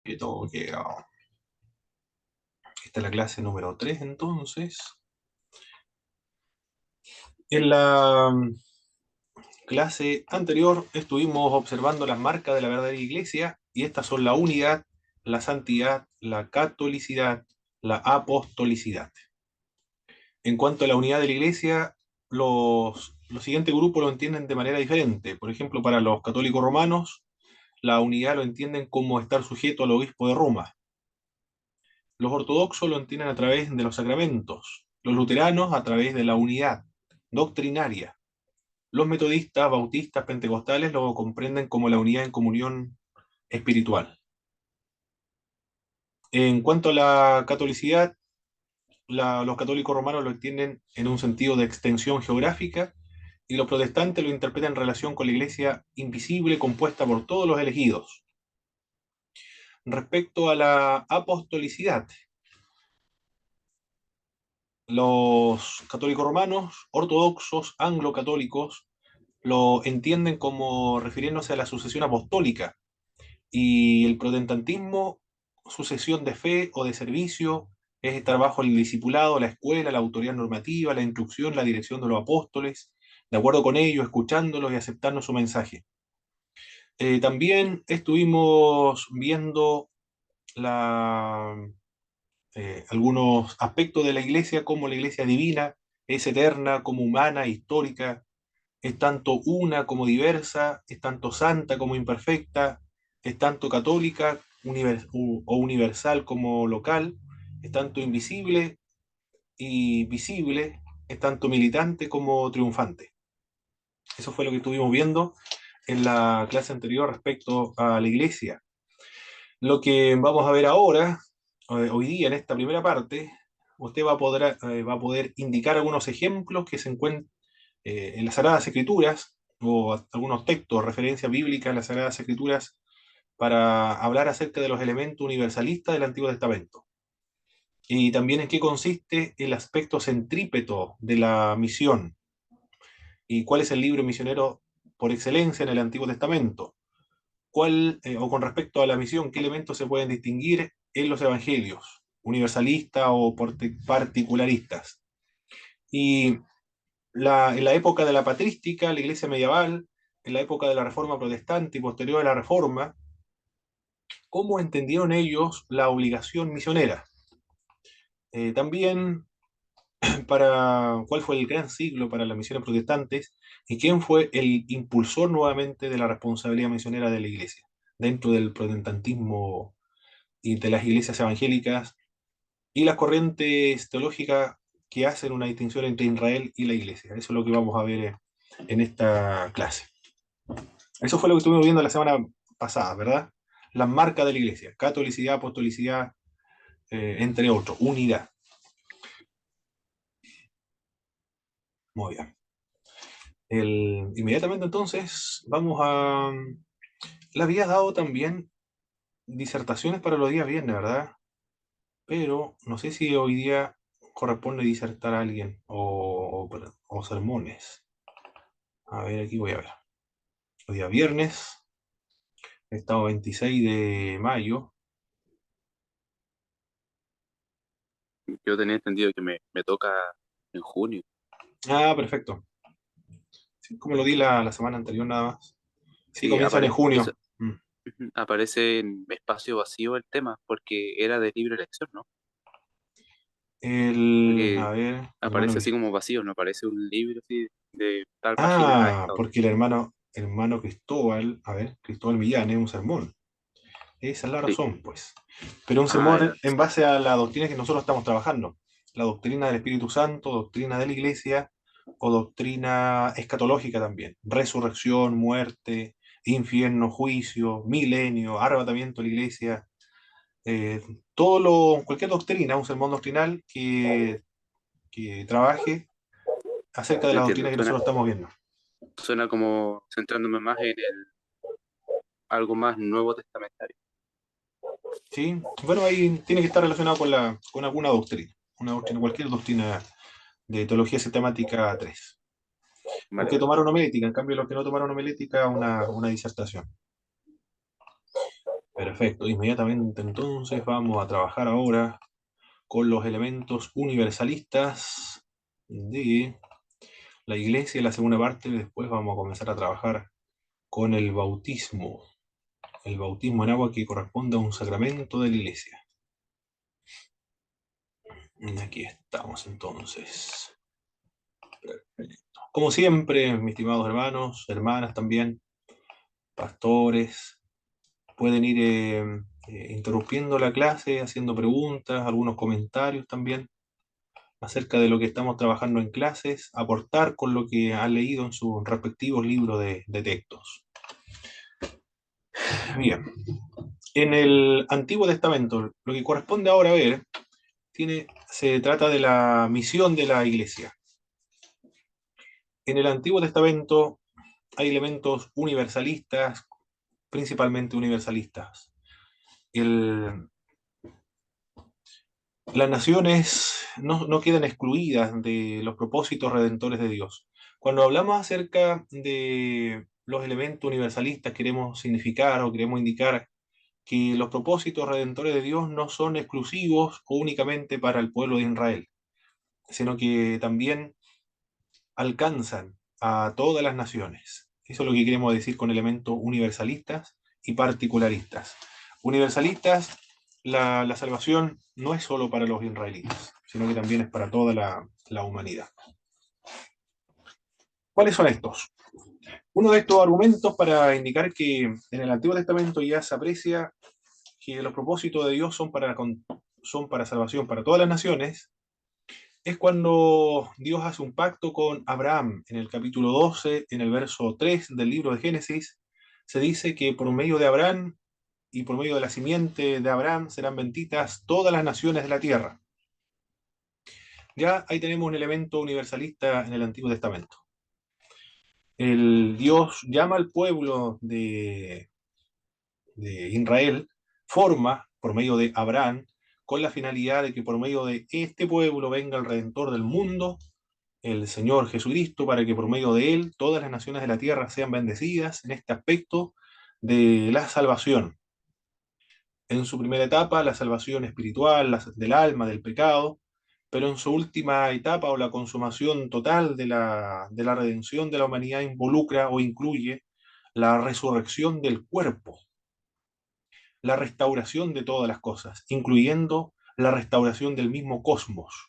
que todo queda. Esta es la clase número 3, entonces. En la clase anterior estuvimos observando las marcas de la verdadera iglesia y estas son la unidad, la santidad, la catolicidad, la apostolicidad. En cuanto a la unidad de la iglesia, los siguientes grupos lo entienden de manera diferente. Por ejemplo, para los católicos romanos, la unidad lo entienden como estar sujeto al obispo de Roma. Los ortodoxos lo entienden a través de los sacramentos, los luteranos a través de la unidad doctrinaria. Los metodistas, bautistas, pentecostales lo comprenden como la unidad en comunión espiritual. En cuanto a la catolicidad, los católicos romanos lo entienden en un sentido de extensión geográfica y los protestantes lo interpretan en relación con la iglesia invisible compuesta por todos los elegidos. Respecto a la apostolicidad, los católicos romanos, ortodoxos, anglo-católicos, lo entienden como refiriéndose a la sucesión apostólica y el protestantismo, sucesión de fe o de servicio, es estar bajo el discipulado, la escuela, la autoridad normativa, la instrucción, la dirección de los apóstoles, de acuerdo con ellos, escuchándolos y aceptando su mensaje. También estuvimos viendo la, algunos aspectos de la iglesia, como la iglesia divina es eterna, como humana, histórica, es tanto una como diversa, es tanto santa como imperfecta, es tanto católica o universal como local, es tanto invisible y visible, es tanto militante como triunfante. Eso fue lo que estuvimos viendo en la clase anterior respecto a la iglesia. Lo que vamos a ver ahora, hoy día, en esta primera parte, usted va a poder indicar algunos ejemplos que se encuentran en las Sagradas Escrituras o algunos textos, referencias bíblicas en las Sagradas Escrituras para hablar acerca de los elementos universalistas del Antiguo Testamento. Y también en qué consiste el aspecto centrípeto de la misión y cuál es el libro misionero por excelencia en el Antiguo Testamento. O con respecto a la misión, qué elementos se pueden distinguir en los evangelios, universalistas o particularistas. Y en la época de la patrística, la iglesia medieval, en la época de la Reforma protestante y posterior a la Reforma, ¿cómo entendieron ellos la obligación misionera? También cuál fue el gran siglo para las misiones protestantes y quién fue el impulsor nuevamente de la responsabilidad misionera de la iglesia dentro del protestantismo y de las iglesias evangélicas y las corrientes teológicas que hacen una distinción entre Israel y la iglesia. Eso es lo que vamos a ver en esta clase. Eso fue lo que estuvimos viendo la semana pasada, ¿verdad? Las marcas de la iglesia, catolicidad, apostolicidad, entre otros, unidad. Muy bien. Inmediatamente entonces vamos a... Le había dado también disertaciones para los días viernes, ¿verdad? Pero no sé si hoy día corresponde disertar a alguien o sermones. A ver, aquí voy a ver. Hoy día viernes, estado 26 de mayo. Yo tenía entendido que me toca en junio. Ah, perfecto. Sí, como lo di la semana anterior nada más. Sí, Sí, comienzan en eso, junio. Mm. aparece en espacio vacío el tema, porque era de libre elección, ¿no? A Porque ver, hermano. aparece así como vacío, no aparece un libro así de tal página a Ah, esta otra. porque hermano Cristóbal, a ver, Cristóbal Millán es un sermón. Esa es la Sí. razón, pues. Pero un Ah, sermón ya, en base a la doctrina que nosotros estamos trabajando. La doctrina del Espíritu Santo, doctrina de la Iglesia o doctrina escatológica también. Resurrección, muerte, infierno, juicio, milenio, arrebatamiento de la Iglesia. eh, Cualquier doctrina, un sermón doctrinal que trabaje acerca de te la entiendo. doctrina que nosotros estamos viendo. Suena como centrándome más en algo más nuevo testamentario. ¿Sí? Bueno, ahí tiene que estar relacionado con alguna doctrina, una doctrina, cualquier doctrina de teología sistemática 3. O Vale, que vale. tomaron homilética, en cambio los que no tomaron homilética, una disertación. Perfecto, inmediatamente entonces vamos a trabajar ahora con los elementos universalistas de la iglesia. En la segunda parte, después vamos a comenzar a trabajar con el bautismo en agua que corresponde a un sacramento de la iglesia. Aquí estamos entonces. Perfecto. Como siempre, mis estimados hermanos, hermanas también, pastores, pueden ir interrumpiendo la clase, haciendo preguntas, algunos comentarios también acerca de lo que estamos trabajando en clases, aportar con lo que han leído en sus respectivos libros de textos. Bien, en el Antiguo Testamento, lo que corresponde ahora ver, se trata de la misión de la iglesia. En el Antiguo Testamento hay elementos universalistas, principalmente universalistas. Las naciones no quedan excluidas de los propósitos redentores de Dios. Cuando hablamos acerca de los elementos universalistas, queremos significar o queremos indicar que los propósitos redentores de Dios no son exclusivos o únicamente para el pueblo de Israel, sino que también alcanzan a todas las naciones. Eso es lo que queremos decir con elementos universalistas y particularistas. Universalistas, la salvación no es solo para los israelitas, sino que también es para toda la humanidad. ¿Cuáles son estos? Uno de estos argumentos para indicar que en el Antiguo Testamento ya se aprecia que los propósitos de Dios son para salvación para todas las naciones, es cuando Dios hace un pacto con Abraham. En el capítulo 12, en el verso 3 del libro de Génesis, se dice que por medio de Abraham y por medio de la simiente de Abraham serán benditas todas las naciones de la tierra. Ya ahí tenemos un elemento universalista en el Antiguo Testamento. El Dios llama al pueblo de Israel, forma por medio de Abraham, con la finalidad de que por medio de este pueblo venga el Redentor del mundo, el Señor Jesucristo, para que por medio de él todas las naciones de la tierra sean bendecidas en este aspecto de la salvación. En su primera etapa, la salvación espiritual del alma, del pecado, pero en su última etapa o la consumación total de la redención de la humanidad involucra o incluye la resurrección del cuerpo, la restauración de todas las cosas, incluyendo la restauración del mismo cosmos,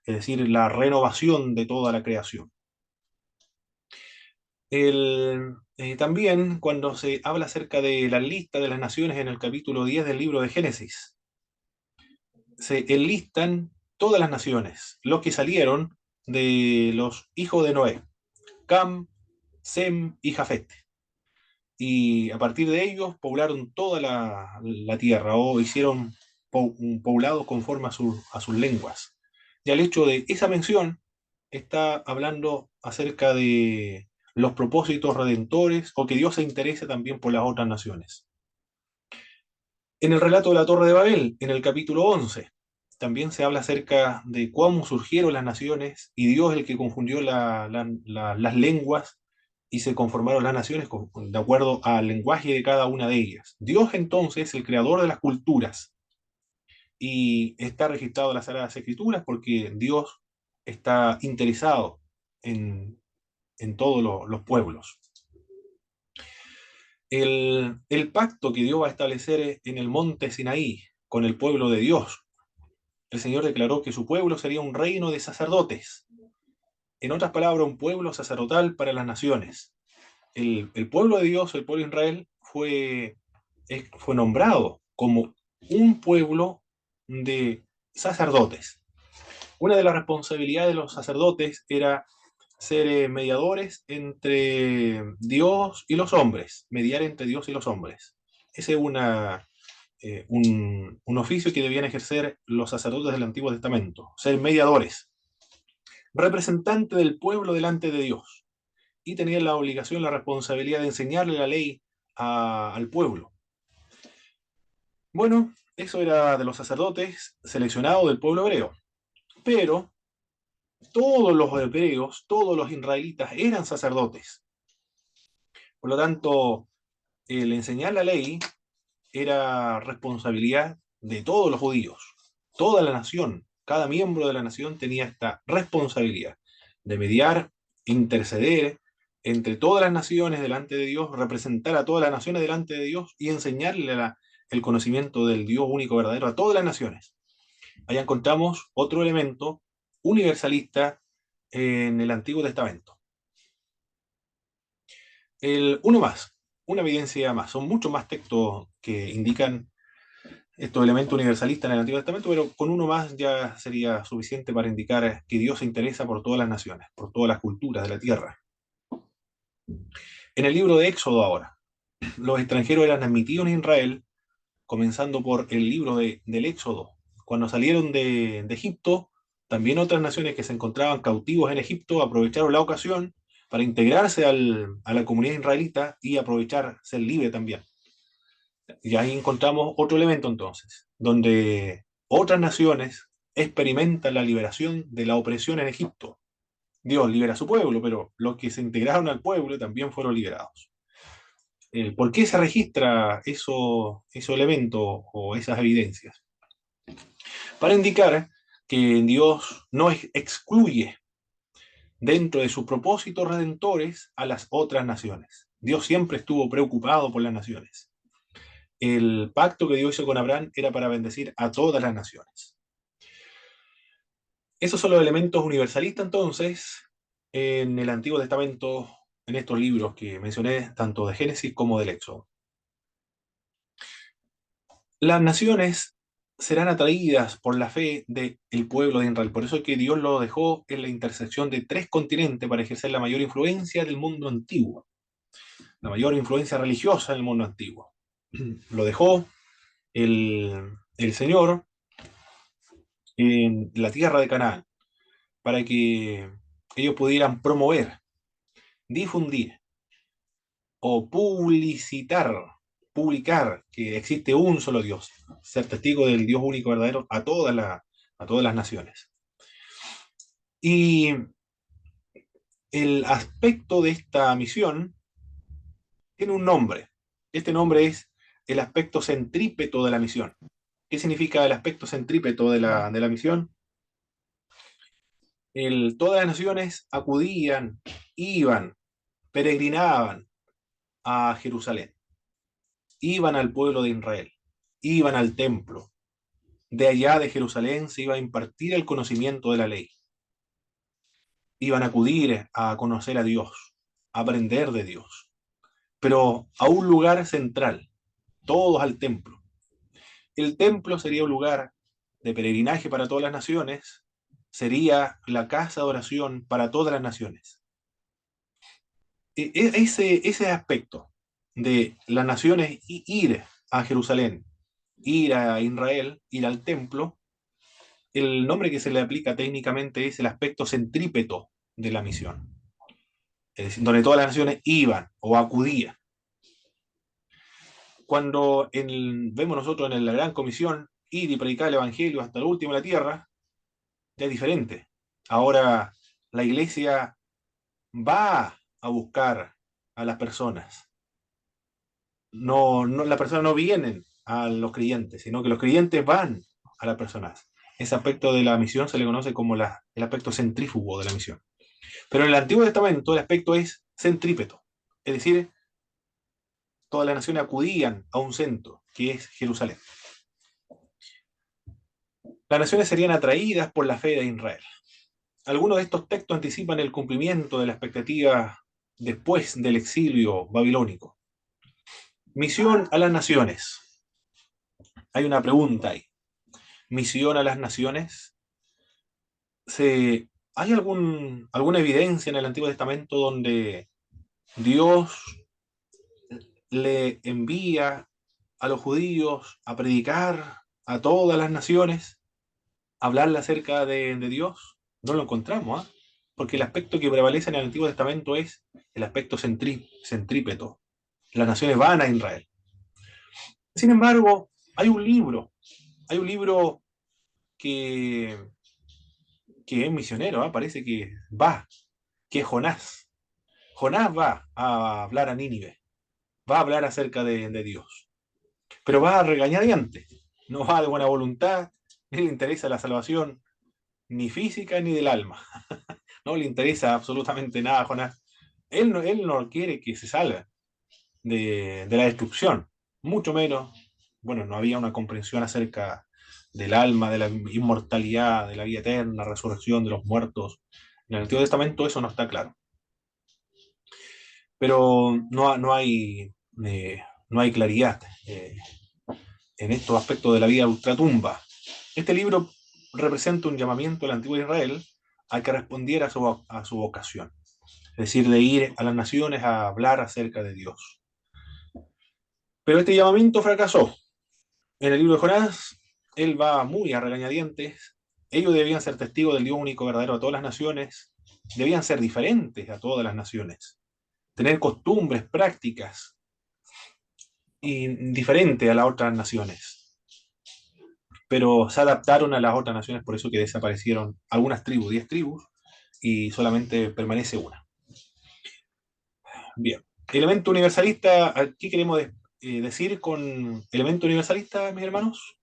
es decir, la renovación de toda la creación. También cuando se habla acerca de la lista de las naciones en el capítulo 10 del libro de Génesis, se enlistan todas las naciones, los que salieron de los hijos de Noé, Cam, Sem y Jafet. Y a partir de ellos poblaron toda la tierra o hicieron un poblado conforme a sus lenguas. Y al hecho de esa mención está hablando acerca de los propósitos redentores o que Dios se interese también por las otras naciones. En el relato de la Torre de Babel, en el capítulo 11, también se habla acerca de cómo surgieron las naciones y Dios es el que confundió las lenguas y se conformaron las naciones de acuerdo al lenguaje de cada una de ellas. Dios entonces es el creador de las culturas y está registrado en las Sagradas Escrituras porque Dios está interesado en todos los pueblos. El pacto que Dios va a establecer en el monte Sinaí con el pueblo de Dios, el Señor declaró que su pueblo sería un reino de sacerdotes. En otras palabras, un pueblo sacerdotal para las naciones. El pueblo de Dios, el pueblo de Israel, fue nombrado como un pueblo de sacerdotes. Una de las responsabilidades de los sacerdotes era ser mediadores entre Dios y los hombres, mediar entre Dios y los hombres. Ese es un oficio que debían ejercer los sacerdotes del Antiguo Testamento, ser mediadores, representantes del pueblo delante de Dios, y tenían la obligación, la responsabilidad de enseñarle la ley al pueblo. Bueno, eso era de los sacerdotes seleccionados del pueblo hebreo, pero todos los hebreos, todos los israelitas eran sacerdotes. Por lo tanto, el enseñar la ley era responsabilidad de todos los judíos. Toda la nación, cada miembro de la nación tenía esta responsabilidad de mediar, interceder entre todas las naciones delante de Dios, representar a todas las naciones delante de Dios y enseñarle el conocimiento del Dios único verdadero a todas las naciones. Allá encontramos otro elemento universalista en el Antiguo Testamento. Uno más, una evidencia más. Son muchos más textos que indican estos elementos universalistas en el Antiguo Testamento, pero con uno más ya sería suficiente para indicar que Dios se interesa por todas las naciones, por todas las culturas de la tierra. En el libro de Éxodo ahora, los extranjeros eran admitidos en Israel, comenzando por el libro del Éxodo. Cuando salieron de Egipto, también otras naciones que se encontraban cautivos en Egipto aprovecharon la ocasión para integrarse a la comunidad israelita y aprovechar ser libre también. Y ahí encontramos otro elemento entonces, donde otras naciones experimentan la liberación de la opresión en Egipto. Dios libera a su pueblo, pero los que se integraron al pueblo también fueron liberados. ¿Por qué se registra esos elementos o esas evidencias? Para indicar que Dios no excluye dentro de sus propósitos redentores a las otras naciones. Dios siempre estuvo preocupado por las naciones. El pacto que Dios hizo con Abraham era para bendecir a todas las naciones. Esos son los elementos universalistas entonces en el Antiguo Testamento, en estos libros que mencioné, tanto de Génesis como del Éxodo. Las naciones serán atraídas por la fe del pueblo de Israel. Por eso es que Dios lo dejó en la intersección de 3 continentes para ejercer la mayor influencia del mundo antiguo, la mayor influencia religiosa en el mundo antiguo. Lo dejó el Señor en la tierra de Canaán para que ellos pudieran promover, difundir o publicar que existe un solo Dios, ser testigo del Dios único verdadero a todas las naciones. Y el aspecto de esta misión tiene un nombre. Este nombre es el aspecto centrípeto de la misión. ¿Qué significa el aspecto centrípeto de la misión? Todas las naciones acudían, iban, peregrinaban a Jerusalén, iban al pueblo de Israel, iban al templo. De allá de Jerusalén se iba a impartir el conocimiento de la ley. Iban a acudir a conocer a Dios, a aprender de Dios, pero a un lugar central, todos al templo. El templo sería un lugar de peregrinaje para todas las naciones, sería la casa de oración para todas las naciones. Ese aspecto de las naciones ir a Jerusalén, ir a Israel, ir al templo, el nombre que se le aplica técnicamente es el aspecto centrípeto de la misión, es decir, donde todas las naciones iban o acudían. Cuando vemos nosotros en la Gran Comisión ir y predicar el Evangelio hasta el último de la tierra, ya es diferente. Ahora la iglesia va a buscar a las personas. Las personas no vienen a los creyentes, sino que los creyentes van a las personas. Ese aspecto de la misión se le conoce como el aspecto centrífugo de la misión. Pero en el Antiguo Testamento el aspecto es centrípeto, es decir, todas las naciones acudían a un centro, que es Jerusalén. Las naciones serían atraídas por la fe de Israel. Algunos de estos textos anticipan el cumplimiento de la expectativa después del exilio babilónico. Misión a las naciones. Hay una pregunta ahí. Misión a las naciones. ¿Hay alguna evidencia en el Antiguo Testamento donde Dios le envía a los judíos a predicar a todas las naciones, a hablarle acerca de Dios? No lo encontramos, ¿eh? Porque el aspecto que prevalece en el Antiguo Testamento es el aspecto centrípeto. Las naciones van a Israel. Sin embargo, hay un libro que, que es misionero, ¿eh? Parece que es Jonás. Jonás va a hablar a Nínive, va a hablar acerca de Dios. pero va a regañadientes, no va de buena voluntad, ni le interesa la salvación, ni física ni del alma. No le interesa absolutamente nada, Jonás. Él no quiere que se salga de la destrucción, mucho menos, bueno, no había una comprensión acerca del alma, de la inmortalidad, de la vida eterna, resurrección de los muertos. En el Antiguo Testamento eso no está claro. Pero no hay claridad en estos aspectos de la vida ultratumba. Este libro representa un llamamiento al antiguo Israel a que respondiera a su vocación, es decir, de ir a las naciones a hablar acerca de Dios. Pero este llamamiento fracasó. En el libro de Jonás, él va muy a regañadientes. Ellos debían ser testigos del Dios único verdadero a todas las naciones, debían ser diferentes a todas las naciones, tener costumbres, prácticas y diferentes a las otras naciones. Pero se adaptaron a las otras naciones, por eso que desaparecieron algunas tribus, 10 tribus, y solamente permanece una. Bien. Elemento universalista, ¿qué queremos decir con elemento universalista, mis hermanos?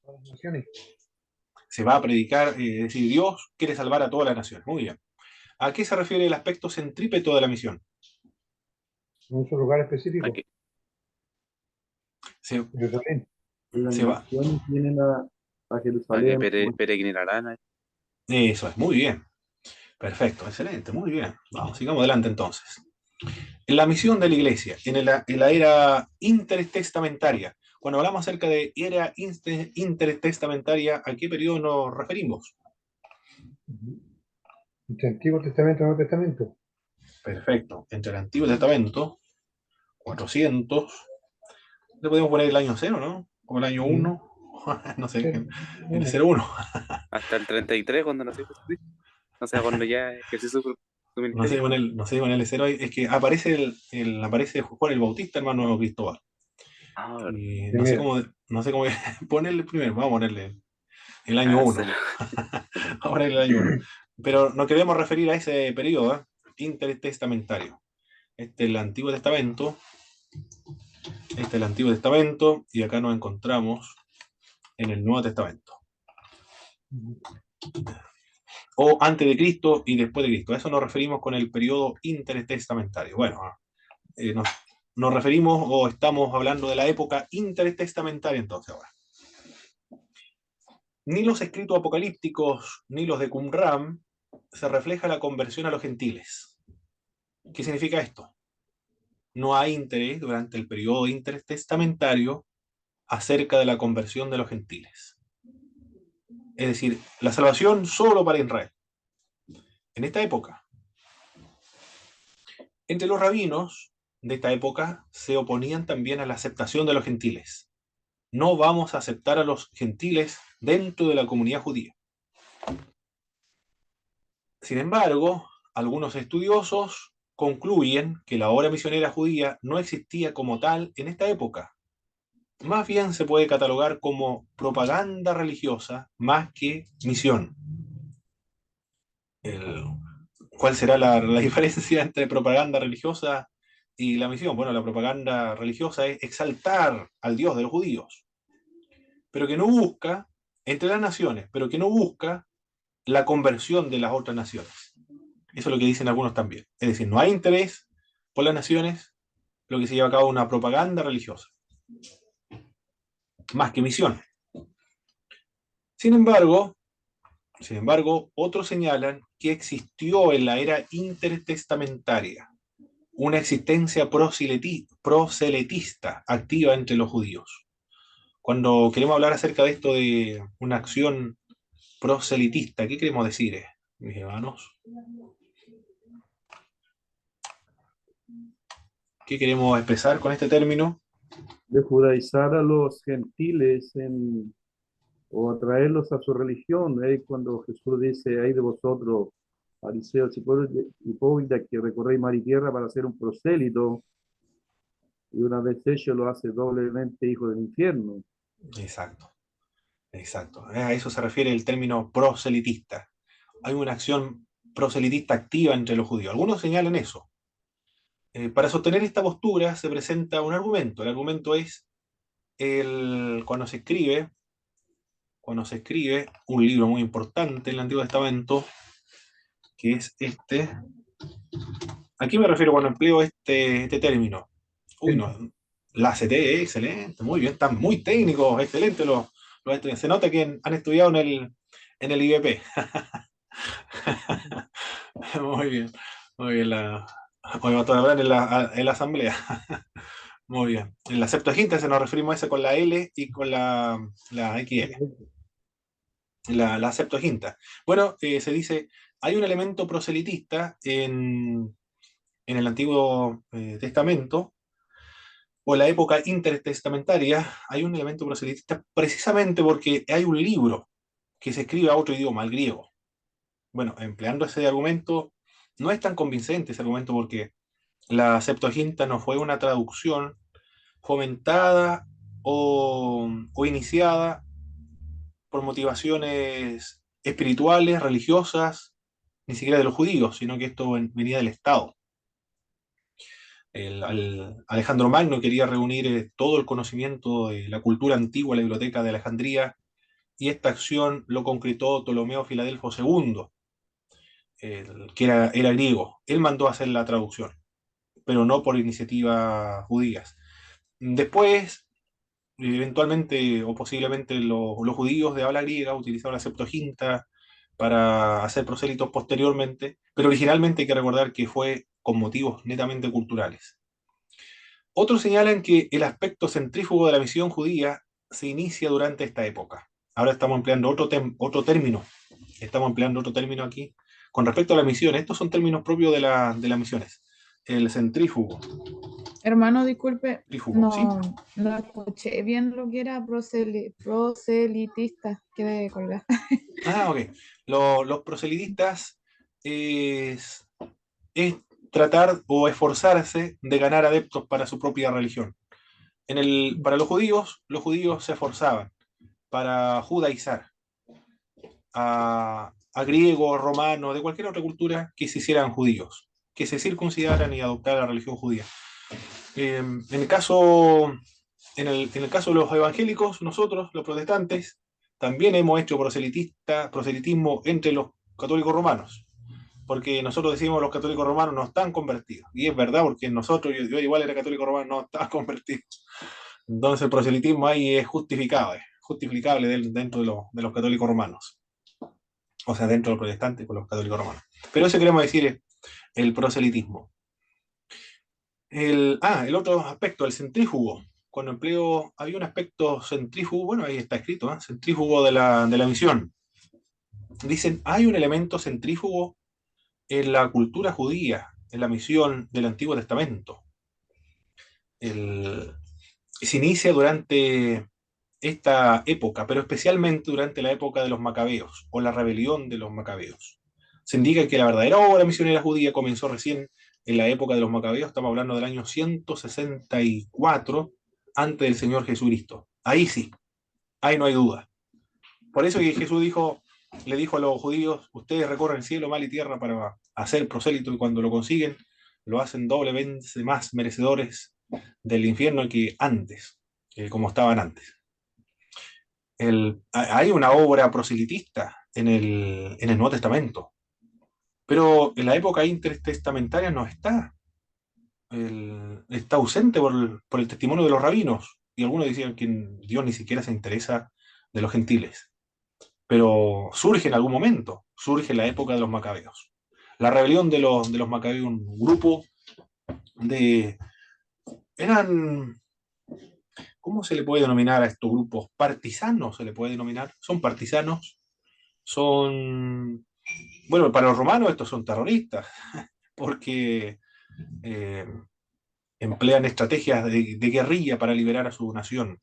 Todas las naciones. Se va a predicar, es decir, Dios quiere salvar a todas las naciones. Muy bien. ¿A qué se refiere el aspecto centrípeto de la misión? En un solo lugar específico. Aquí. Se, Jerusalén. Las se va. naciones vienen a A que Jerusalén. peregrinarán ahí. Eso es, muy bien. Perfecto, excelente, muy bien. Vamos, sigamos adelante entonces. En la misión de la iglesia, en la era intertestamentaria, cuando hablamos acerca de era intertestamentaria, ¿a qué periodo nos referimos? Entre Antiguo Testamento y Nuevo Testamento. Perfecto. Entre el Antiguo Testamento, 400, le podemos poner el año 0, ¿no? O el año 1, no sé, el 01. Hasta el 33, cuando nació Jesucristo. O sea, cuando ya ejerció su No sé, ministerio. con el 0, es que aparece aparece Juan el Bautista, hermano Cristóbal. Ah, Y Primero. no sé cómo ponerle primero, vamos a ponerle el año 1. Vamos a ponerle el año 1. Pero nos queremos referir a ese periodo intertestamentario. Este es el Antiguo Testamento. Este es el Antiguo Testamento. Y acá nos encontramos en el Nuevo Testamento. O antes de Cristo y después de Cristo. A eso nos referimos con el periodo intertestamentario. Bueno, nos referimos o estamos hablando de la época intertestamentaria entonces ahora. Ni los escritos apocalípticos ni los de Qumran se refleja la conversión a los gentiles. ¿Qué significa esto? No hay interés durante el periodo intertestamentario acerca de la conversión de los gentiles. Es decir, la salvación solo para Israel. En esta época, entre los rabinos de esta época se oponían también a la aceptación de los gentiles. No vamos a aceptar a los gentiles dentro de la comunidad judía. Sin embargo, algunos estudiosos concluyen que la obra misionera judía no existía como tal en esta época. Más bien se puede catalogar como propaganda religiosa más que misión. ¿Cuál será la diferencia entre propaganda religiosa y la misión? Bueno, la propaganda religiosa es exaltar al Dios de los judíos, pero que no busca, entre las naciones, pero que no busca la conversión de las otras naciones. Eso es lo que dicen algunos también. Es decir, no hay interés por las naciones, lo que se lleva a cabo es una propaganda religiosa, más que misión. Sin embargo, otros señalan que existió en la era intertestamentaria una existencia proselitista activa entre los judíos. Cuando queremos hablar acerca de esto de una acción proselitista, ¿qué queremos decir, mis hermanos? ¿Qué queremos expresar con este término? De judaizar a los gentiles o atraerlos a su religión. Cuando Jesús dice, hay de vosotros, fariseos y hipócritas, que recorréis mar y tierra para ser un prosélito, y una vez hecho lo hace doblemente hijo del infierno. Exacto, exacto. A eso se refiere el término proselitista. Hay una acción proselitista activa entre los judíos. Algunos señalan eso. Para sostener esta postura se presenta un argumento. El argumento es cuando se escribe un libro muy importante en el Antiguo Testamento, que es este. Aquí me refiero cuando empleo este término. Uy, no, la ACT, excelente, muy bien, están muy técnicos, excelente los estudiantes. Se nota que han estudiado en el IBP. Muy bien, oye, doctora Brand en la asamblea. Muy bien. En la Septuaginta se nos referimos a esa con la L y con la XL. La Septuaginta. Bueno, se dice, hay un elemento proselitista en el Antiguo Testamento, o en la época intertestamentaria, hay un elemento proselitista precisamente porque hay un libro que se escribe a otro idioma, al griego. Bueno, empleando ese argumento, no es tan convincente ese argumento porque la Septuaginta no fue una traducción fomentada o iniciada por motivaciones espirituales, religiosas, ni siquiera de los judíos, sino que esto venía del Estado. Alejandro Magno quería reunir todo el conocimiento de la cultura antigua en la biblioteca de Alejandría, y esta acción lo concretó Ptolomeo Filadelfo II, que era griego. Él mandó a hacer la traducción, pero no por iniciativas judías. Después, eventualmente o posiblemente los judíos de habla griega utilizaron la Septuaginta para hacer prosélitos posteriormente, pero originalmente hay que recordar que fue con motivos netamente culturales. Otros señalan que el aspecto centrífugo de la misión judía se inicia durante esta época. Ahora estamos empleando otro término. Estamos empleando otro término aquí. Con respecto a la misión, estos son términos propios de las misiones. El centrífugo. Hermano, disculpe, Centrífugo, ¿sí? no escuché bien lo que era proselitista. Quedé colgada. Ah, ok. Los proselitistas es tratar o esforzarse de ganar adeptos para su propia religión. Para los judíos se esforzaban para judaizar a griegos, romanos, de cualquier otra cultura que se hicieran judíos, que se circuncidaran y adoptaran la religión judía. En el caso de los evangélicos, nosotros, los protestantes, también hemos hecho proselitismo entre los católicos romanos, porque nosotros decimos los católicos romanos no están convertidos, y es verdad, porque nosotros, yo igual era católico romano, no estaba convertido. Entonces el proselitismo ahí es justificable dentro de los católicos romanos, o sea, dentro de los protestantes con los católicos romanos. Pero eso queremos decir es el proselitismo. El otro aspecto, el centrífugo. Cuando había un aspecto centrífugo, bueno, ahí está escrito, centrífugo de la misión. Dicen, hay un elemento centrífugo en la cultura judía, en la misión del Antiguo Testamento. Se inicia durante esta época, pero especialmente durante la época de los macabeos, o la rebelión de los macabeos. Se indica que la verdadera obra misionera judía comenzó recién en la época de los macabeos, estamos hablando del año 164 antes del Señor Jesucristo. Ahí sí, ahí no hay duda. Por eso que Jesús le dijo a los judíos, ustedes recorren cielo, mar y tierra para hacer prosélito, y cuando lo consiguen, lo hacen doblemente más merecedores del infierno que antes, como estaban antes. Hay una obra proselitista en el Nuevo Testamento, pero en la época intertestamentaria no está. Está ausente por el testimonio de los rabinos, y algunos decían que Dios ni siquiera se interesa de los gentiles. Pero surge en algún momento, surge en la época de los macabeos. La rebelión de los macabeos, un grupo eran, ¿cómo se le puede denominar a estos grupos? Partisanos se le puede denominar. Son partisanos, bueno, para los romanos estos son terroristas, porque emplean estrategias de guerrilla para liberar a su nación.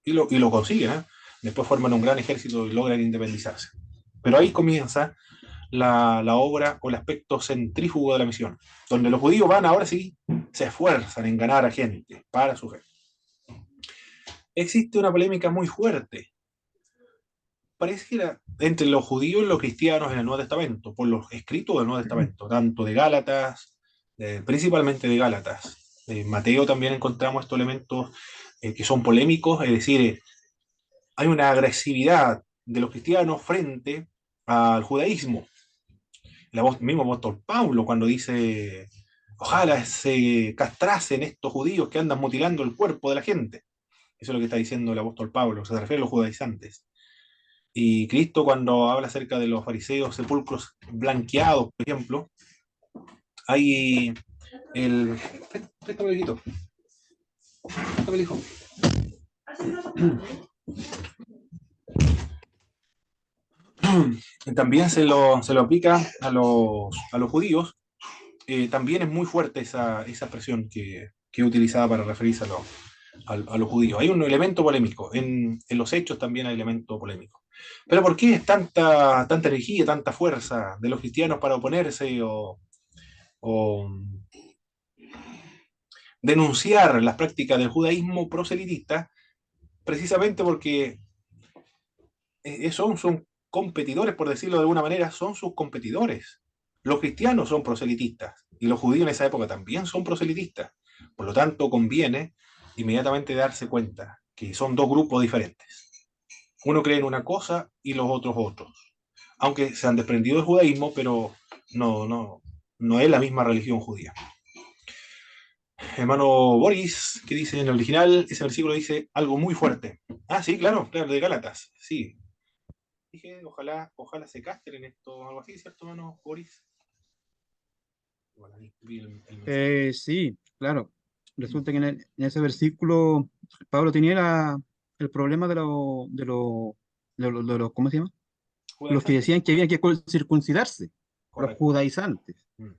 Y lo consiguen, ¿eh? Después forman un gran ejército y logran independizarse. Pero ahí comienza la obra o el aspecto centrífugo de la misión, donde los judíos van, ahora sí, se esfuerzan en ganar a gente para su fe. Existe una polémica muy fuerte, pareciera, entre los judíos y los cristianos en el Nuevo Testamento, por los escritos del Nuevo Testamento, tanto de Gálatas, principalmente de Gálatas. Mateo también encontramos estos elementos que son polémicos, es decir, hay una agresividad de los cristianos frente al judaísmo. Mismo apóstol Pablo cuando dice, ojalá se castrasen estos judíos que andan mutilando el cuerpo de la gente. Eso es lo que está diciendo el apóstol Pablo, se refiere a los judaizantes. Y Cristo cuando habla acerca de los fariseos, sepulcros blanqueados, por ejemplo, hay el... Préstame, hijito. Préstame, hijo. También se lo aplica a los judíos. También es muy fuerte esa expresión que es utilizada para referirse a los judíos. Hay un elemento polémico. En los hechos también hay elemento polémico. Pero ¿por qué es tanta energía, tanta fuerza de los cristianos para oponerse o denunciar las prácticas del judaísmo proselitista? Precisamente porque son competidores, por decirlo de alguna manera, son sus competidores. Los cristianos son proselitistas y los judíos en esa época también son proselitistas. Por lo tanto, conviene inmediatamente darse cuenta que son dos grupos diferentes. Uno cree en una cosa y los otros otros. Aunque se han desprendido del judaísmo, pero no es la misma religión judía. Hermano Boris, que dice en el original, ese versículo dice algo muy fuerte. Ah, sí, claro, de Gálatas, sí. Dije, ojalá se castren esto, algo así, ¿cierto, hermano Boris? Bueno, ahí vi el mensaje. Sí, claro. Resulta que en ese versículo Pablo tenía el problema de los, ¿cómo se llama? Los que Judaizantes. decían que había que circuncidarse, los Correcto. judaizantes. Mm.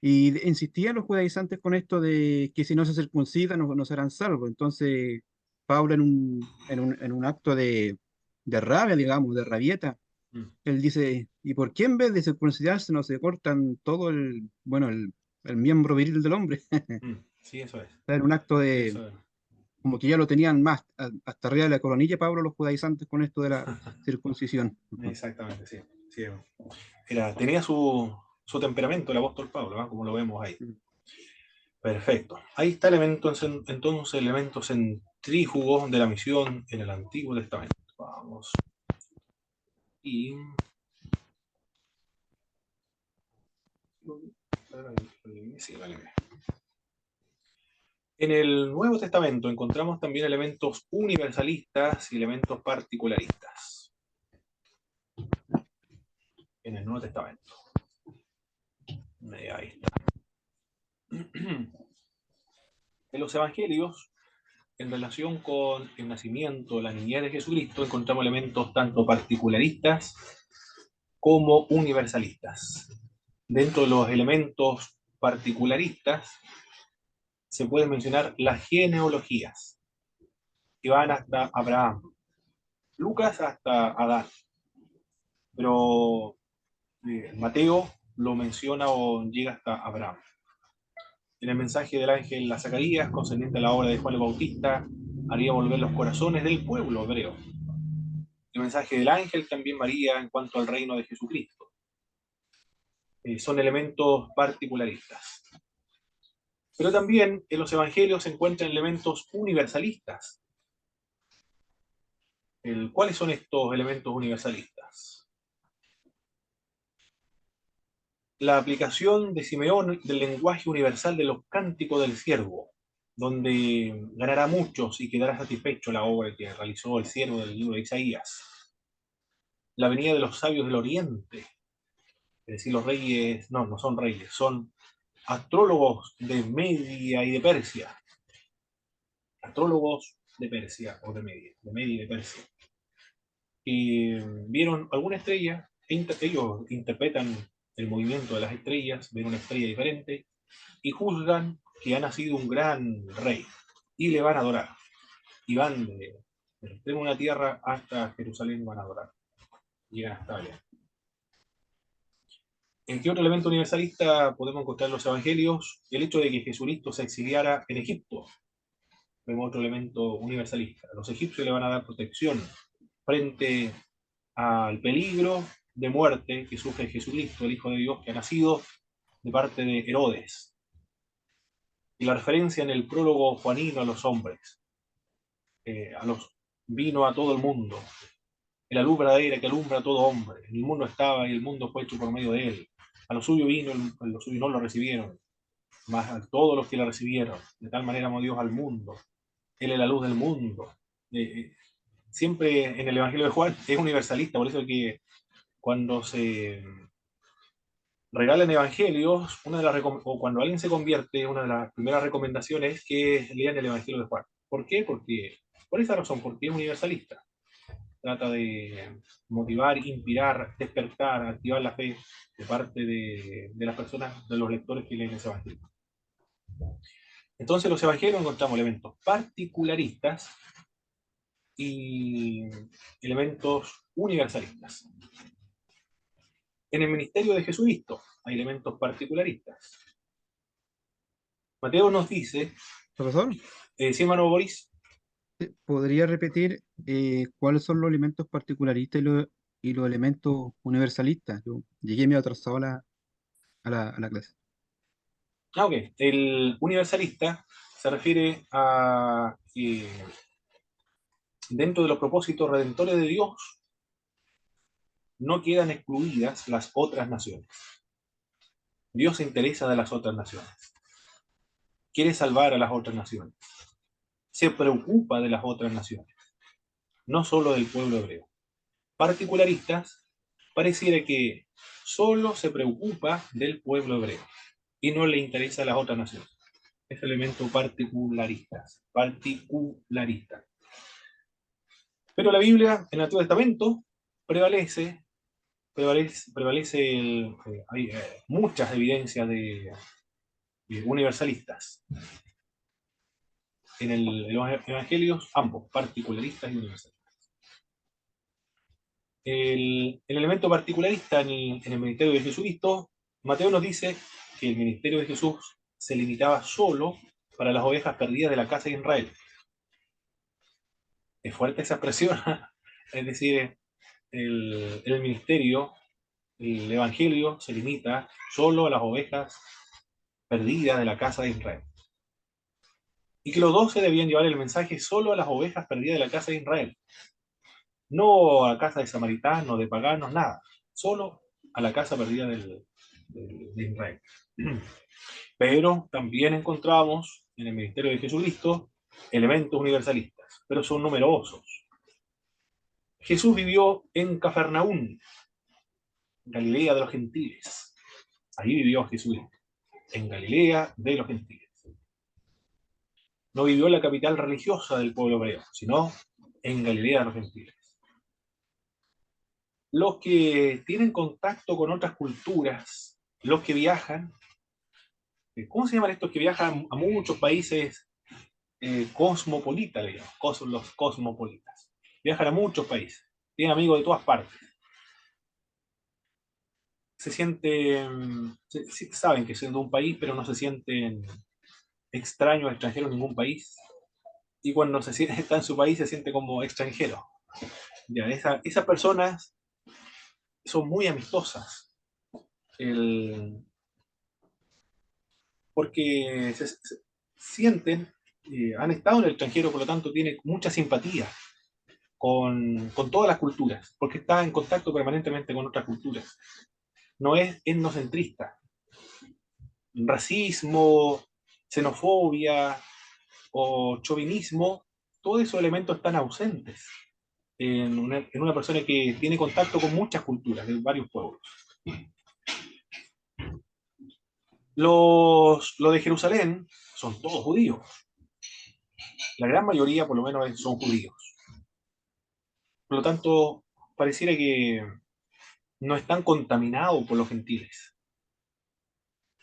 Y insistían los judaizantes con esto de que si no se circuncidan no serán salvos. Entonces, Pablo en un acto de rabia, digamos, de rabieta, Mm. él dice, ¿y por qué en vez de circuncidarse no se cortan todo el miembro viril del hombre? Sí, eso es. En un acto Eso es. como que ya lo tenían más hasta arriba de la coronilla, Pablo, los judaizantes con esto de la circuncisión. Exactamente, sí. Sí. Tenía su temperamento el apóstol Pablo, ¿eh? Como lo vemos ahí. Perfecto. Ahí está entonces elemento centrífugo de la misión en el Antiguo Testamento. Vamos. Y... Sí, vale. En el Nuevo Testamento encontramos también elementos universalistas y elementos particularistas. En el Nuevo Testamento. Ahí está. En los Evangelios, en relación con el nacimiento, la niñez de Jesucristo, encontramos elementos tanto particularistas como universalistas. Dentro de los elementos particularistas se pueden mencionar las genealogías, que van hasta Abraham, Lucas hasta Adán, pero Mateo lo menciona o llega hasta Abraham. En el mensaje del ángel a Zacarías, concerniente a la obra de Juan el Bautista, haría volver los corazones del pueblo hebreo. El mensaje del ángel también varía en cuanto al reino de Jesucristo. Son elementos particularistas. Pero también en los evangelios se encuentran elementos universalistas. ¿Cuáles son estos elementos universalistas? La aplicación de Simeón del lenguaje universal de los cánticos del siervo, donde ganará muchos y quedará satisfecho la obra que realizó el siervo del libro de Isaías. La venida de los sabios del oriente, es decir, los reyes, no son reyes, son astrólogos de Media y de Persia. Astrólogos de Persia, o de Media y de Persia. Y vieron alguna estrella, ellos interpretan el movimiento de las estrellas, ven una estrella diferente, y juzgan que ha nacido un gran rey, y le van a adorar. Y van del extremo de la tierra hasta Jerusalén, van a adorar. Llegan hasta allá. ¿En qué otro elemento universalista podemos encontrar en los evangelios? El hecho de que Jesucristo se exiliara en Egipto. Vemos otro elemento universalista. Los egipcios le van a dar protección frente al peligro de muerte que sufre Jesucristo, el Hijo de Dios, que ha nacido de parte de Herodes. Y la referencia en el prólogo juanino a los hombres, vino a todo el mundo, la luz verdadera que alumbra a todo hombre. En el mundo estaba y el mundo fue hecho por medio de él. A lo suyo vino, a lo suyo no lo recibieron, mas a todos los que la recibieron. De tal manera amó Dios al mundo. Él es la luz del mundo. Siempre en el Evangelio de Juan es universalista, por eso que cuando se regalan evangelios, o cuando alguien se convierte, una de las primeras recomendaciones es que lean el Evangelio de Juan. ¿Por qué? Por esa razón, porque es universalista. Trata de motivar, inspirar, despertar, activar la fe de parte de las personas, de los lectores que leen ese evangelio. Entonces, en los evangelios encontramos elementos particularistas y elementos universalistas. En el ministerio de Jesucristo hay elementos particularistas. Mateo nos dice, Profesor, sí, hermano Boris, ¿podría repetir cuáles son los elementos particularistas y los elementos universalistas? Yo llegué medio atrasado a la clase. ok, el universalista se refiere a que dentro de los propósitos redentores de Dios no quedan excluidas las otras naciones. Dios se interesa de las otras naciones. Quiere salvar a las otras naciones. Se preocupa de las otras naciones, no solo del pueblo hebreo. Particularistas, pareciera que solo se preocupa del pueblo hebreo y no le interesa a las otras naciones. Es elemento particularistas. Pero la Biblia, en el Antiguo Testamento, prevalece hay muchas evidencias de universalistas. En los evangelios, ambos, particularistas y universalistas. El elemento particularista en el ministerio de Jesucristo, Mateo nos dice que el ministerio de Jesús se limitaba solo para las ovejas perdidas de la casa de Israel. Es fuerte esa expresión, es decir, el ministerio, el evangelio se limita solo a las ovejas perdidas de la casa de Israel. Y que los 12 debían llevar el mensaje solo a las ovejas perdidas de la casa de Israel. No a casa de samaritanos, de paganos, nada. Solo a la casa perdida de Israel. Pero también encontramos en el ministerio de Jesucristo elementos universalistas, pero son numerosos. Jesús vivió en Cafarnaún, Galilea de los gentiles. Ahí vivió Jesús, en Galilea de los gentiles. No vivió en la capital religiosa del pueblo hebreo, sino en Galilea de los gentiles. Los que tienen contacto con otras culturas, los que viajan, ¿cómo se llaman estos que viajan a muchos países cosmopolitas, los cosmopolitas? Viajan a muchos países, tienen amigos de todas partes. Se sienten, saben que son de un país, pero no se sienten extraños, extranjeros en ningún país. Y cuando está en su país se siente como extranjero. Ya, esas personas son muy amistosas. Porque se sienten, han estado en el extranjero, por lo tanto tienen mucha simpatía con todas las culturas, porque está en contacto permanentemente con otras culturas. No es etnocentrista. Racismo, xenofobia o chauvinismo, todos esos elementos están ausentes en una persona que tiene contacto con muchas culturas, de varios pueblos. Los de Jerusalén son todos judíos. La gran mayoría, por lo menos, son judíos. Por lo tanto, pareciera que no están contaminados por los gentiles.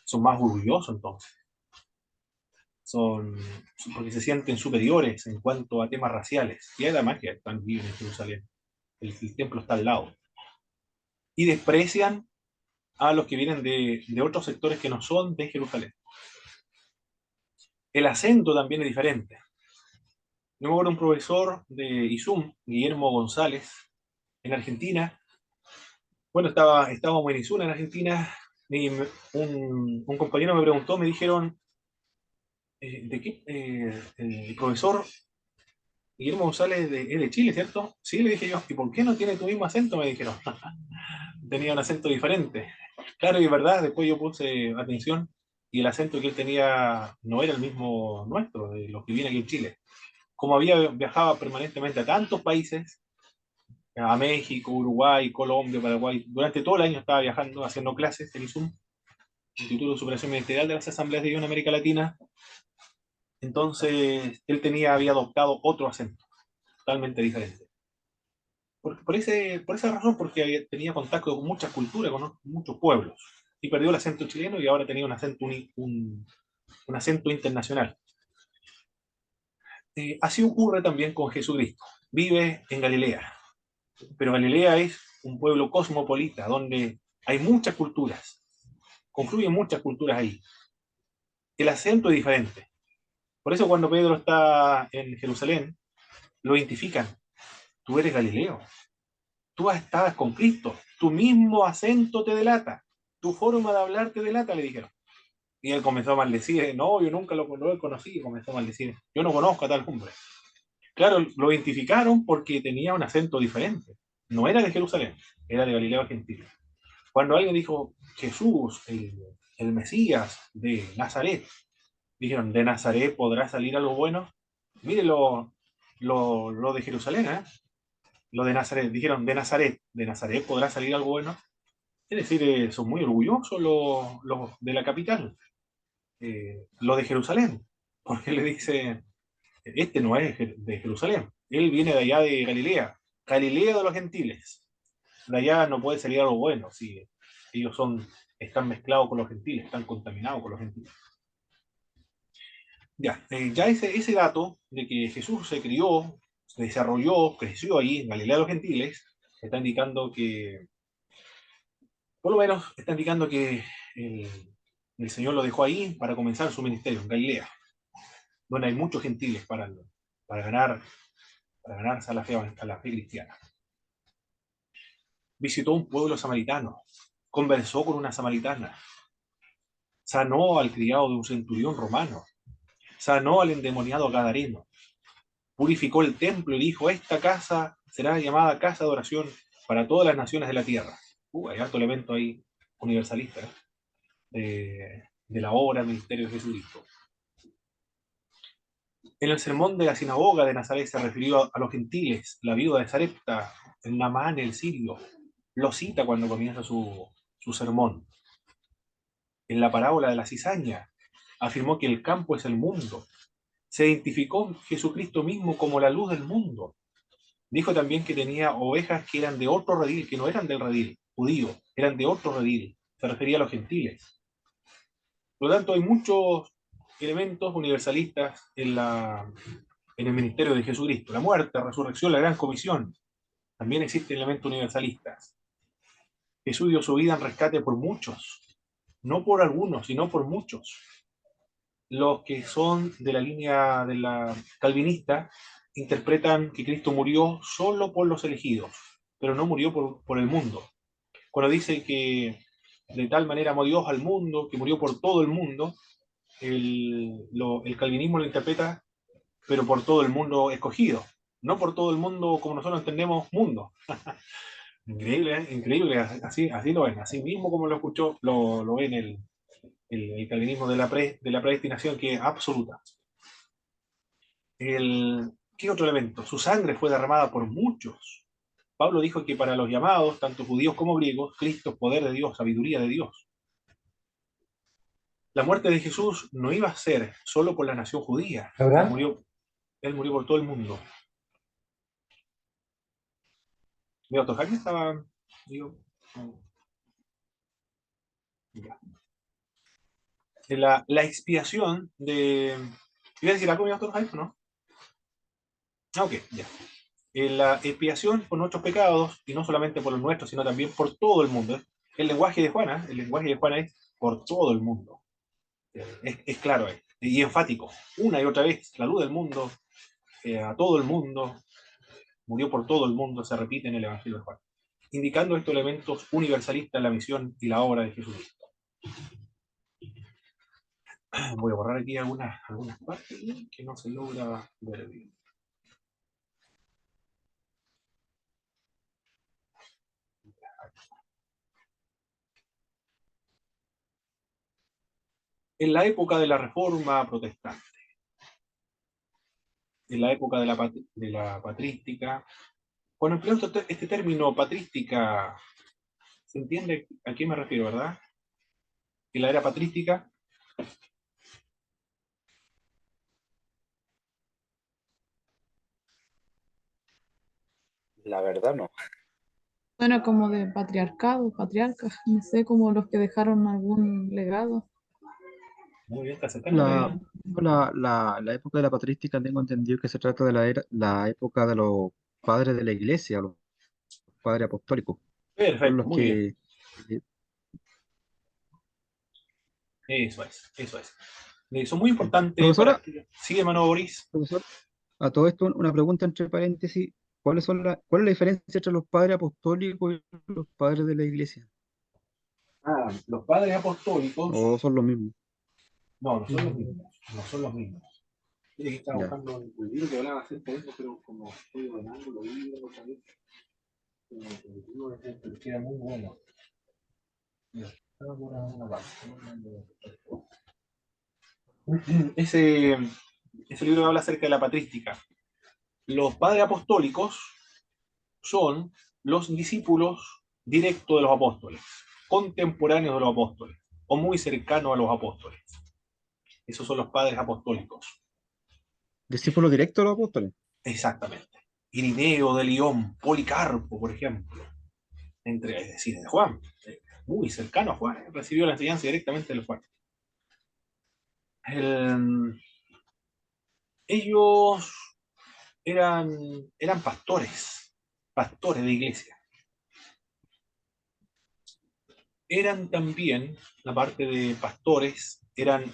Son más orgullosos entonces. Porque se sienten superiores en cuanto a temas raciales. Y además que están vivos en Jerusalén. El templo está al lado. Y desprecian a los que vienen de otros sectores que no son de Jerusalén. El acento también es diferente. Yo me acuerdo de un profesor de ISUM, Guillermo González, en Argentina. Bueno, estábamos en ISUM en Argentina, y un compañero me preguntó, me dijeron, ¿De qué? El profesor Guillermo González es de Chile, ¿cierto? Sí, le dije yo. ¿Y por qué no tiene tu mismo acento? Me dijeron. Tenía un acento diferente. Claro, y es verdad, después yo puse atención y el acento que él tenía no era el mismo nuestro, de los que viven aquí en Chile. Como había viajado permanentemente a tantos países, a México, Uruguay, Colombia, Paraguay, durante todo el año estaba viajando, haciendo clases en ISUM, Instituto de Superación Ministerial de las Asambleas de Dios en América Latina. Entonces, él había adoptado otro acento, totalmente diferente. Por esa razón, porque tenía contacto con muchas culturas, con muchos pueblos, y perdió el acento chileno y ahora tenía un acento, un acento internacional. Así ocurre también con Jesucristo. Vive en Galilea, pero Galilea es un pueblo cosmopolita, donde hay muchas culturas, confluyen muchas culturas ahí. El acento es diferente. Por eso cuando Pedro está en Jerusalén, lo identifican. Tú eres Galileo, tú estabas con Cristo, tu mismo acento te delata, tu forma de hablar te delata, le dijeron. Y él comenzó a maldecir, no, yo nunca lo conocí, y comenzó a maldecir, yo no conozco a tal hombre. Claro, lo identificaron porque tenía un acento diferente, no era de Jerusalén, era de Galilea Gentil. Cuando alguien dijo, Jesús, el Mesías de Nazaret, dijeron, ¿de Nazaret podrá salir algo bueno? Mire lo de Jerusalén, ¿eh? Lo de Nazaret, dijeron, de Nazaret podrá salir algo bueno. Es decir, son muy orgullosos los de la capital, lo de Jerusalén, porque le dice, este no es de Jerusalén, él viene de allá de Galilea, Galilea de los gentiles, de allá no puede salir algo bueno, si ellos están mezclados con los gentiles, están contaminados con los gentiles. Ya ese dato de que Jesús se crió, se desarrolló, creció ahí en Galilea de los gentiles, está indicando que, por lo menos, está indicando que el, el Señor lo dejó ahí para comenzar su ministerio, en Galilea, donde hay muchos gentiles para ganar, para ganarse a la fe cristiana. Visitó un pueblo samaritano, conversó con una samaritana, sanó al criado de un centurión romano, sanó al endemoniado gadareno, purificó el templo y dijo, esta casa será llamada casa de oración para todas las naciones de la tierra. Hay harto elemento ahí universalista, de la obra del ministerio de Jesucristo. En el sermón de la sinagoga de Nazaret se refirió a los gentiles, la viuda de Sarepta, el Naamán, el sirio, lo cita cuando comienza su sermón. En la parábola de la cizaña, afirmó que el campo es el mundo. Se identificó Jesucristo mismo como la luz del mundo. Dijo también que tenía ovejas que eran de otro redil, que no eran del redil judío, eran de otro redil. Se refería a los gentiles. Por lo tanto, hay muchos elementos universalistas en el ministerio de Jesucristo. La muerte, la resurrección, la gran comisión. También existen elementos universalistas. Jesús dio su vida en rescate por muchos, no por algunos, sino por muchos. Los que son de la línea de la calvinista interpretan que Cristo murió solo por los elegidos, pero no murió por el mundo. Cuando dice que de tal manera amó Dios al mundo, que murió por todo el mundo, el calvinismo lo interpreta, pero por todo el mundo escogido, no por todo el mundo como nosotros entendemos mundo. Increíble, ¿eh? Increíble, así lo ven, así mismo como lo escuchó, lo ven el calvinismo de la predestinación, que es absoluta. ¿Qué otro elemento? Su sangre fue derramada por muchos. Pablo dijo que para los llamados, tanto judíos como griegos, Cristo es poder de Dios, sabiduría de Dios. La muerte de Jesús no iba a ser solo por la nación judía. Él murió por todo el mundo. Mi auto Jaime estaba. Digo, ya. La expiación de. ¿Iba a decir algo, mi auto Jaime, no? Ok, ya. La expiación por nuestros pecados, y no solamente por los nuestros, sino también por todo el mundo. El lenguaje de Juana es por todo el mundo. Es claro, y enfático. Una y otra vez, la luz del mundo, a todo el mundo, murió por todo el mundo, se repite en el Evangelio de Juan, indicando estos elementos universalistas en la misión y la obra de Jesucristo. Voy a borrar aquí algunas partes que no se logra ver bien. En la época de la Reforma Protestante, en la época de la patrística, cuando empleo este término patrística, ¿se entiende a qué me refiero, verdad? En la era patrística, La verdad no. Suena como de patriarcado, patriarcas, no sé, como los que dejaron algún legado. muy bien, está cercano La, de... la época de la patrística tengo entendido que se trata de la época de los padres de la iglesia, los padres apostólicos. Son Perfecto, los muy bien. que, eh, Eso es, eso es. Son muy importantes para... profesora, Sigue, hermano Boris. profesor, a todo esto una pregunta entre paréntesis. ¿Cuál es la diferencia entre los padres apostólicos y los padres de la iglesia? Los padres apostólicos, ¿O son los mismos? no, no son los mismos, no son los mismos. Mire que estaba Ya. buscando el libro que hablaba acerca de eso, pero como estoy ordenando, lo vi otra vez. El libro que era muy bueno. Mira, estaba por una parte. Ese, ese libro habla acerca de la patrística. Los padres apostólicos son los discípulos directos de los apóstoles, contemporáneos de los apóstoles, o muy cercanos a los apóstoles. Esos son los padres apostólicos. ¿Discípulo directo de los apóstoles? Exactamente. Irineo de León, Policarpo, por ejemplo, es decir, de Juan, muy cercano a Juan, recibió la enseñanza directamente de Juan. El- ellos eran pastores de iglesia. Eran también, la parte de pastores, eran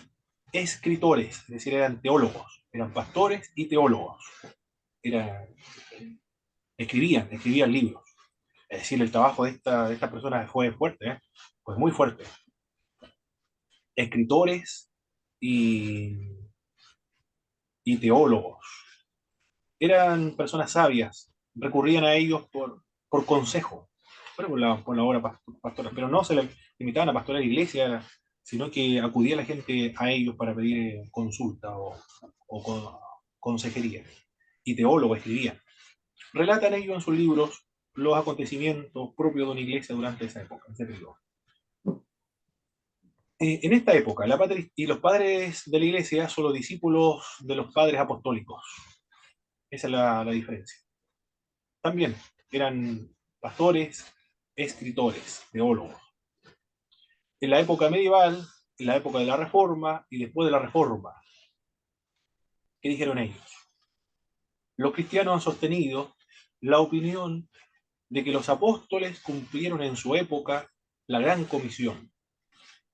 escritores, es decir, eran teólogos, eran pastores y teólogos. Eran, escribían libros. Es decir, el trabajo de esta persona fue fuerte, ¿eh? Pues muy fuerte. Escritores y, y teólogos. Eran personas sabias, recurrían a ellos por consejo, pero por la obra pastora, pero no se limitaban a pastorear la iglesia, sino que acudía la gente a ellos para pedir consulta o consejería. Y teólogos escribían. Relatan ellos en sus libros los acontecimientos propios de una iglesia durante esa época, ese periodo. En esta época, y los padres de la iglesia son los discípulos de los padres apostólicos. Esa es la diferencia. También eran pastores, escritores, teólogos. En la época medieval, en la época de la Reforma y después de la Reforma, ¿qué dijeron ellos? Los cristianos han sostenido la opinión de que los apóstoles cumplieron en su época la gran comisión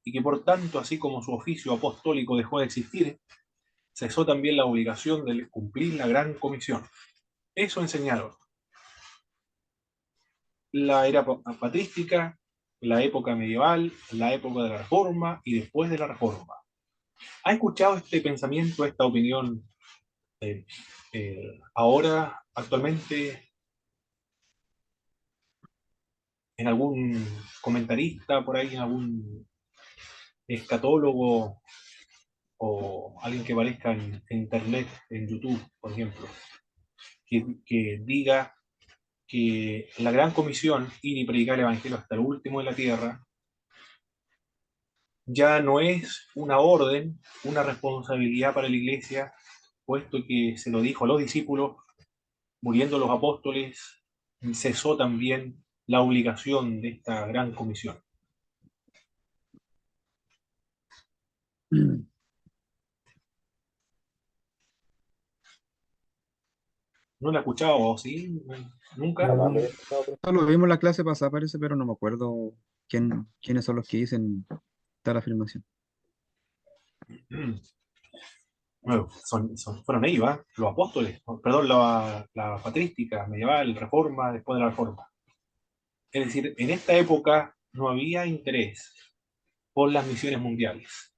y que por tanto, así como su oficio apostólico dejó de existir, cesó también la obligación de cumplir la gran comisión. Eso enseñaron. La era patrística, la época medieval, la época de la Reforma y después de la Reforma. ¿Ha escuchado este pensamiento, esta opinión ahora, actualmente, en algún comentarista por ahí, en algún escatólogo o alguien que aparezca en internet, en YouTube, por ejemplo, que diga que la gran comisión, ir y predicar el evangelio hasta el último de la tierra, ya no es una orden, una responsabilidad para la iglesia, puesto que se lo dijo a los discípulos, muriendo los apóstoles, cesó también la obligación de esta gran comisión. ¿No la he escuchado, sí? ¿Nunca? No, no. Esto lo vimos en la clase pasada, parece, pero no me acuerdo quiénes son los que dicen tal afirmación. Bueno, fueron ellos, ¿eh? Los apóstoles, perdón, la patrística, medieval, reforma, después de la reforma. Es decir, en esta época no había interés por las misiones mundiales.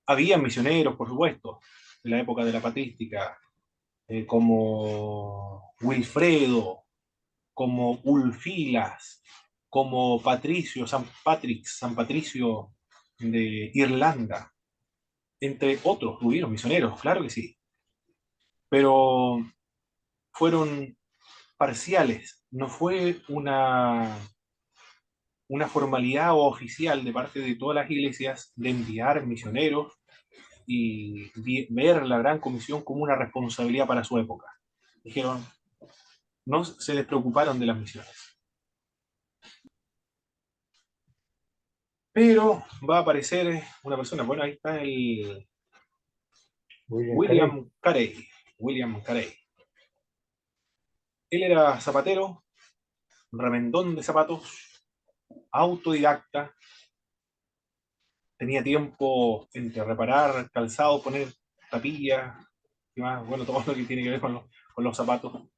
Había misioneros, por supuesto, en la época de la patrística, como Wilfredo, como Ulfilas, como Patricio, San Patricio de Irlanda, entre otros, hubieron misioneros, claro que sí, pero fueron parciales, no fue una formalidad oficial de parte de todas las iglesias de enviar misioneros y ver la Gran Comisión como una responsabilidad para su época. Dijeron, no se despreocuparon de las misiones. Pero va a aparecer una persona, bueno, ahí está el William Carey. William Carey. Él era zapatero, remendón de zapatos, autodidacta, tenía tiempo entre reparar calzado, poner tapillas, y más, bueno, todo lo que tiene que ver con los zapatos.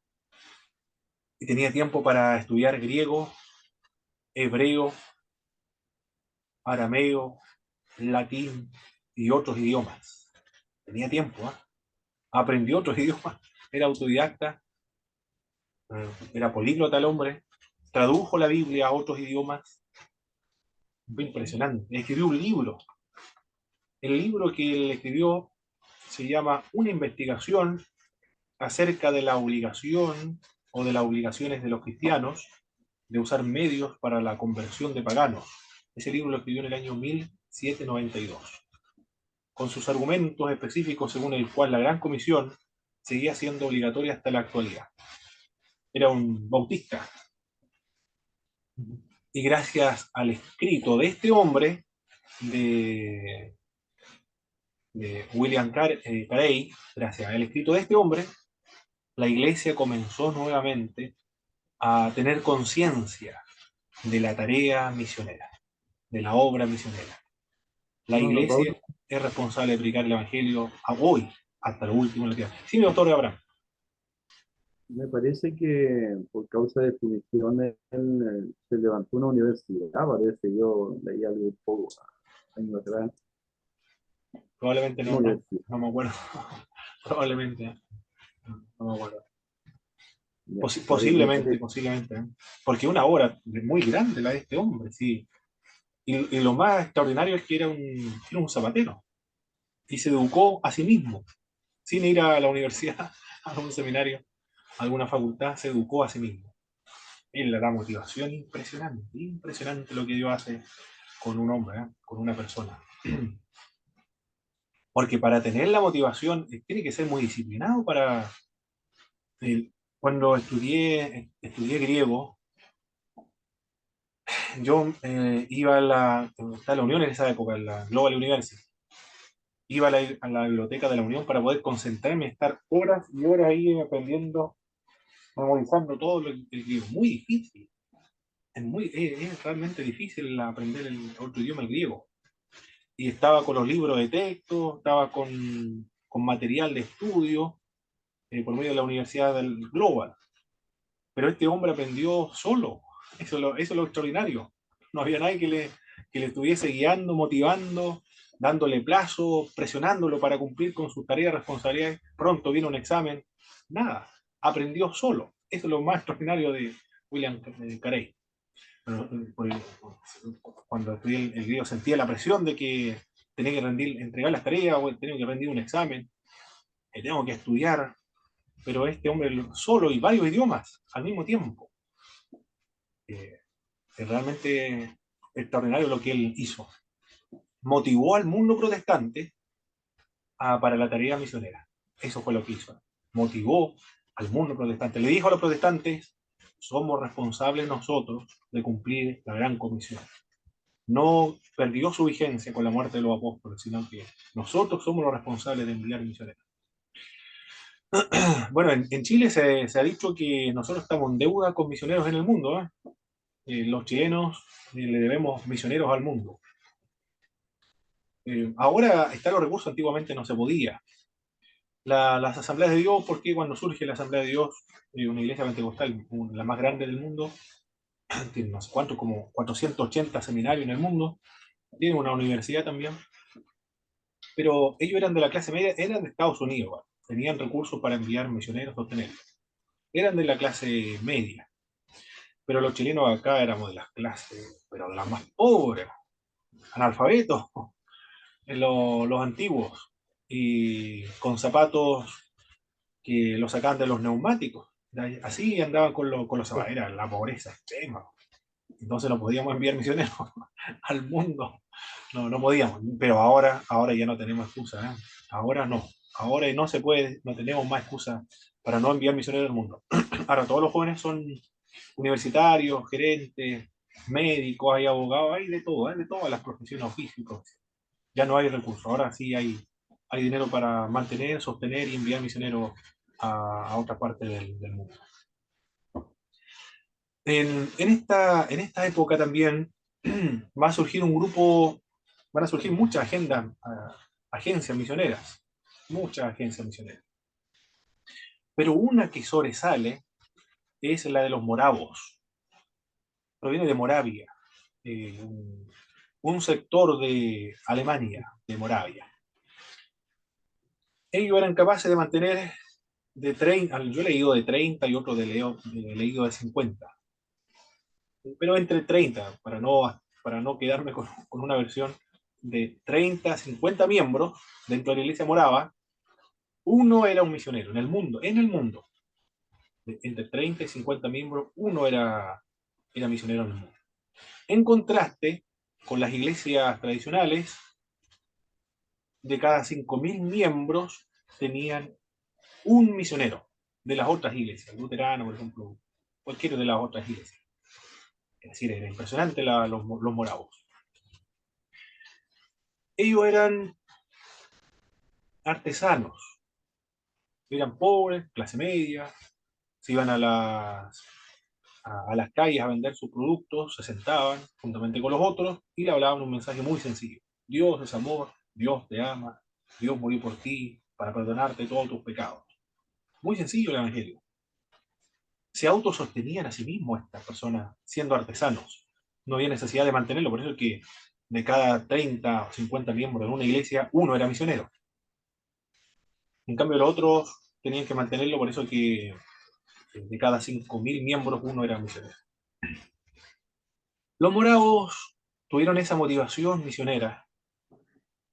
Y tenía tiempo para estudiar griego, hebreo, arameo, latín y otros idiomas. Tenía tiempo, ¿eh? Aprendió otros idiomas, era autodidacta, era políglota el hombre, tradujo la Biblia a otros idiomas. Fue impresionante. Escribió un libro. El libro que él escribió se llama Una investigación acerca de la obligación o de las obligaciones de los cristianos de usar medios para la conversión de paganos. Ese libro lo escribió en el año 1792, con sus argumentos específicos según el cual la Gran Comisión seguía siendo obligatoria hasta la actualidad. Era un bautista. Y gracias al escrito de este hombre, de William Carey, gracias al escrito de este hombre, la iglesia comenzó nuevamente a tener conciencia de la tarea misionera, de la obra misionera. La Hermano iglesia Pablo, es responsable de predicar el evangelio a hoy, hasta lo último en la tierra. Sí, mi doctor Abraham. me parece que por causa de puniciones se levantó una universidad, parece, yo leí algo un poco años atrás, Probablemente una universidad. no me acuerdo. Probablemente, no me acuerdo. Ya, Posiblemente, parece, posiblemente. ¿Eh? Porque una obra muy grande la de este hombre, sí. Y lo más extraordinario es que era un zapatero. Y se educó a sí mismo, sin ir a la universidad, a un seminario, a alguna facultad, se educó a sí mismo. Él le da motivación impresionante, impresionante lo que Dios hace con un hombre, ¿eh? Con una persona. Porque para tener la motivación tiene que ser muy disciplinado para... cuando estudié griego, yo iba a la Unión en esa época, en la Global University. Iba a la biblioteca de la Unión para poder concentrarme, estar horas y horas ahí aprendiendo, memorizando todo el griego. Muy difícil. Es realmente difícil aprender el otro idioma, el griego. Y estaba con los libros de texto, estaba con material de estudio por medio de la Universidad del Global. Pero este hombre aprendió solo. Eso es lo extraordinario. No había nadie que le estuviese guiando, motivando, dándole plazo, presionándolo para cumplir con sus tareas, responsabilidades. Pronto viene un examen. Nada. Aprendió solo. Eso es lo más extraordinario de William Carey. Cuando estudié el griego sentía la presión de que tenía que entregar las tareas o tenía que rendir un examen, que tengo que estudiar, pero este hombre solo y varios idiomas al mismo tiempo. Es realmente extraordinario lo que él hizo. Motivó al mundo protestante para la tarea misionera. Eso fue lo que hizo. Motivó al mundo protestante. Le dijo a los protestantes, somos responsables nosotros de cumplir la gran comisión. No perdió su vigencia con la muerte de los apóstoles, sino que nosotros somos los responsables de enviar misioneros. Bueno, en Chile se ha dicho que nosotros estamos en deuda con misioneros en el mundo. ¿Eh? Los chilenos le debemos misioneros al mundo. Ahora están los recursos, antiguamente no se podía. Las asambleas de Dios, porque cuando surge la Asamblea de Dios, una iglesia pentecostal, la más grande del mundo, tiene no sé cuántos, como 480 seminarios en el mundo, tiene una universidad también, pero ellos eran de la clase media, eran de Estados Unidos, igual. Tenían recursos para enviar misioneros, sostenerlos. Eran de la clase media, pero los chilenos acá éramos de las clases, pero de las más pobres, analfabetos, los antiguos, y con zapatos que los sacaban de los neumáticos. Así andaban con los zapatos, era la pobreza extrema. Entonces no podíamos enviar misioneros al mundo, no podíamos, pero ahora ya no tenemos excusa, ¿eh? Ahora no, ahora no se puede, no tenemos más excusa para no enviar misioneros al mundo. Ahora todos los jóvenes son universitarios, gerentes, médicos, hay abogados, hay de todo, de todas las profesiones, oficios. Ya no hay recursos, ahora sí hay dinero para mantener, sostener y enviar misioneros a otra parte del mundo. En esta época también va a surgir un grupo, van a surgir muchas agencias misioneras, muchas agencias misioneras. Pero una que sobresale es la de los moravos. Proviene de Moravia, un sector de Alemania, de Moravia. Ellos eran capaces de mantener de 30, yo he leído de 30 y otro he leído de 50. Pero entre 30, para no quedarme con una versión de 30 a 50 miembros dentro de la iglesia morava, uno era un misionero en el mundo, entre 30 y 50 miembros, uno era misionero en el mundo. En contraste con las iglesias tradicionales, de cada 5.000 miembros tenían un misionero de las otras iglesias, luterano, por ejemplo, cualquiera de las otras iglesias. Es decir, era impresionante los moravos. Ellos eran artesanos, eran pobres, clase media, se iban a las calles a vender sus productos, se sentaban juntamente con los otros y le hablaban un mensaje muy sencillo. Dios es amor, Dios te ama, Dios murió por ti para perdonarte todos tus pecados. Muy sencillo el evangelio. Se autosostenían a sí mismos estas personas siendo artesanos. No había necesidad de mantenerlo, por eso es que de cada 30 o 50 miembros de una iglesia, uno era misionero. En cambio, los otros tenían que mantenerlo, por eso que de cada 5.000 miembros, uno era misionero. Los moravos tuvieron esa motivación misionera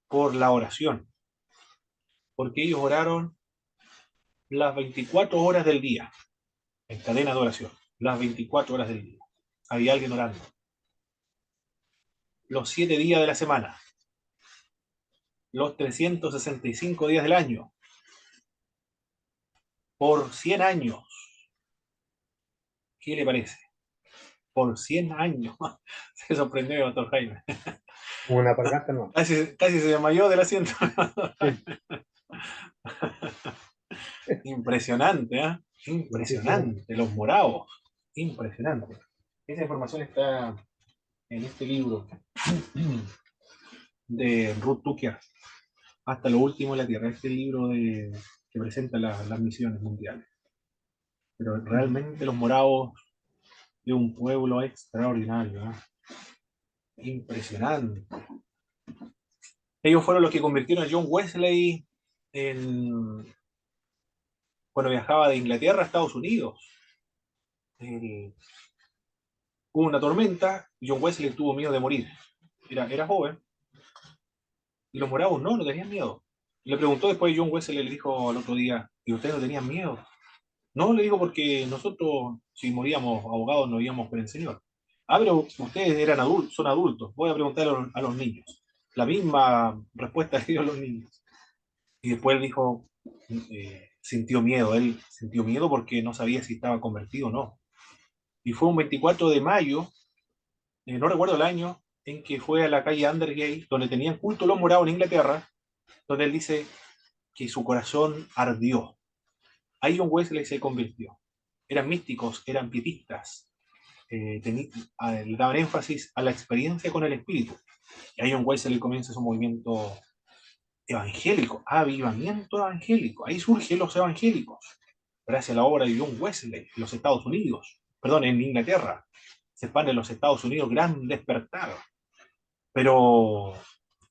por la oración, porque ellos oraron las 24 horas del día, en cadena de oración, las 24 horas del día. Había alguien orando. Los 7 días de la semana, los 365 días del año, por 100 años. ¿Qué le parece? Por 100 años. Se sorprendió el doctor Jaime. Una garganta no. Casi se desmayó del asiento. Impresionante, ¿eh? Impresionante. Los moravos. Impresionante. Esa información está en este libro de Ruth Tucker, Hasta lo último de la Tierra. Este libro que presenta las misiones mundiales. Pero realmente los moravos de un pueblo extraordinario, ¿eh? Impresionante. Ellos fueron los que convirtieron a John Wesley cuando viajaba de Inglaterra a Estados Unidos. Hubo una tormenta y John Wesley tuvo miedo de morir. Era joven. Y los moravos no tenían miedo. Le preguntó después John Wesley, le dijo al otro día, ¿y ustedes no tenían miedo? No, le digo, porque nosotros, si moríamos ahogados, no íbamos con el Señor. Ah, pero ustedes son adultos. Voy a preguntar a los niños. La misma respuesta que dio a los niños. Y después él dijo, sintió miedo. Él sintió miedo porque no sabía si estaba convertido o no. Y fue un 24 de mayo, no recuerdo el año, en que fue a la calle Andergate, donde tenían culto los morados en Inglaterra, donde él dice que su corazón ardió. Ahí John Wesley se convirtió. Eran místicos, eran pietistas, le daban énfasis a la experiencia con el Espíritu. Y ahí John Wesley comienza su movimiento evangélico, avivamiento evangélico. Ahí surgen los evangélicos, gracias a la obra de John Wesley en los Estados Unidos, en Inglaterra. Se expande en los Estados Unidos, gran despertar. Pero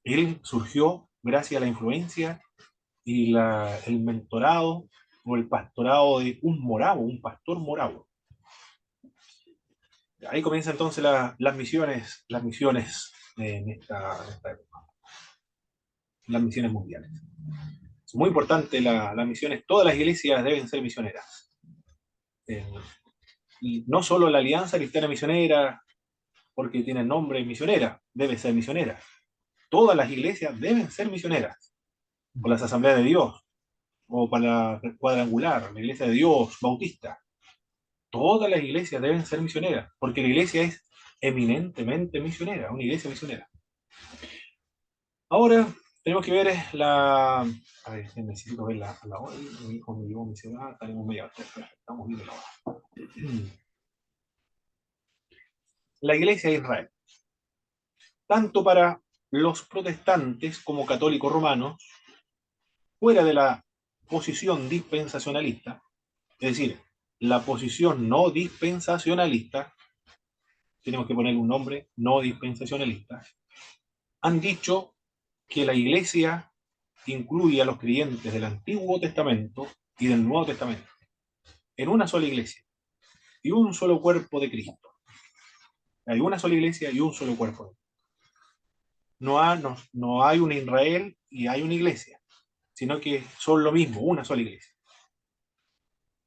él surgió gracias a la influencia y el mentorado o el pastorado de un moravo, un pastor moravo. Ahí comienzan entonces las misiones en esta época, las misiones mundiales. Es muy importante las misiones, todas las iglesias deben ser misioneras. Y no solo la Alianza Cristiana Misionera, porque tiene el nombre misionera, debe ser misionera. Todas las iglesias deben ser misioneras. O las Asambleas de Dios, o para la Cuadrangular, la Iglesia de Dios, Bautista. Todas las iglesias deben ser misioneras, porque la iglesia es eminentemente misionera, una iglesia misionera. Ahora tenemos que ver a ver, necesito ver la hora. Mi hijo me llevó, me dice, tenemos media hora. Estamos viendo la hora. La iglesia de Israel. Tanto para los protestantes como católicos romanos, fuera de la posición dispensacionalista, es decir, la posición no dispensacionalista, tenemos que poner un nombre, no dispensacionalista, han dicho que la iglesia incluye a los creyentes del Antiguo Testamento y del Nuevo Testamento en una sola iglesia y un solo cuerpo de Cristo. Hay una sola iglesia y un solo cuerpo. No hay un Israel y hay una iglesia, sino que son lo mismo, una sola iglesia.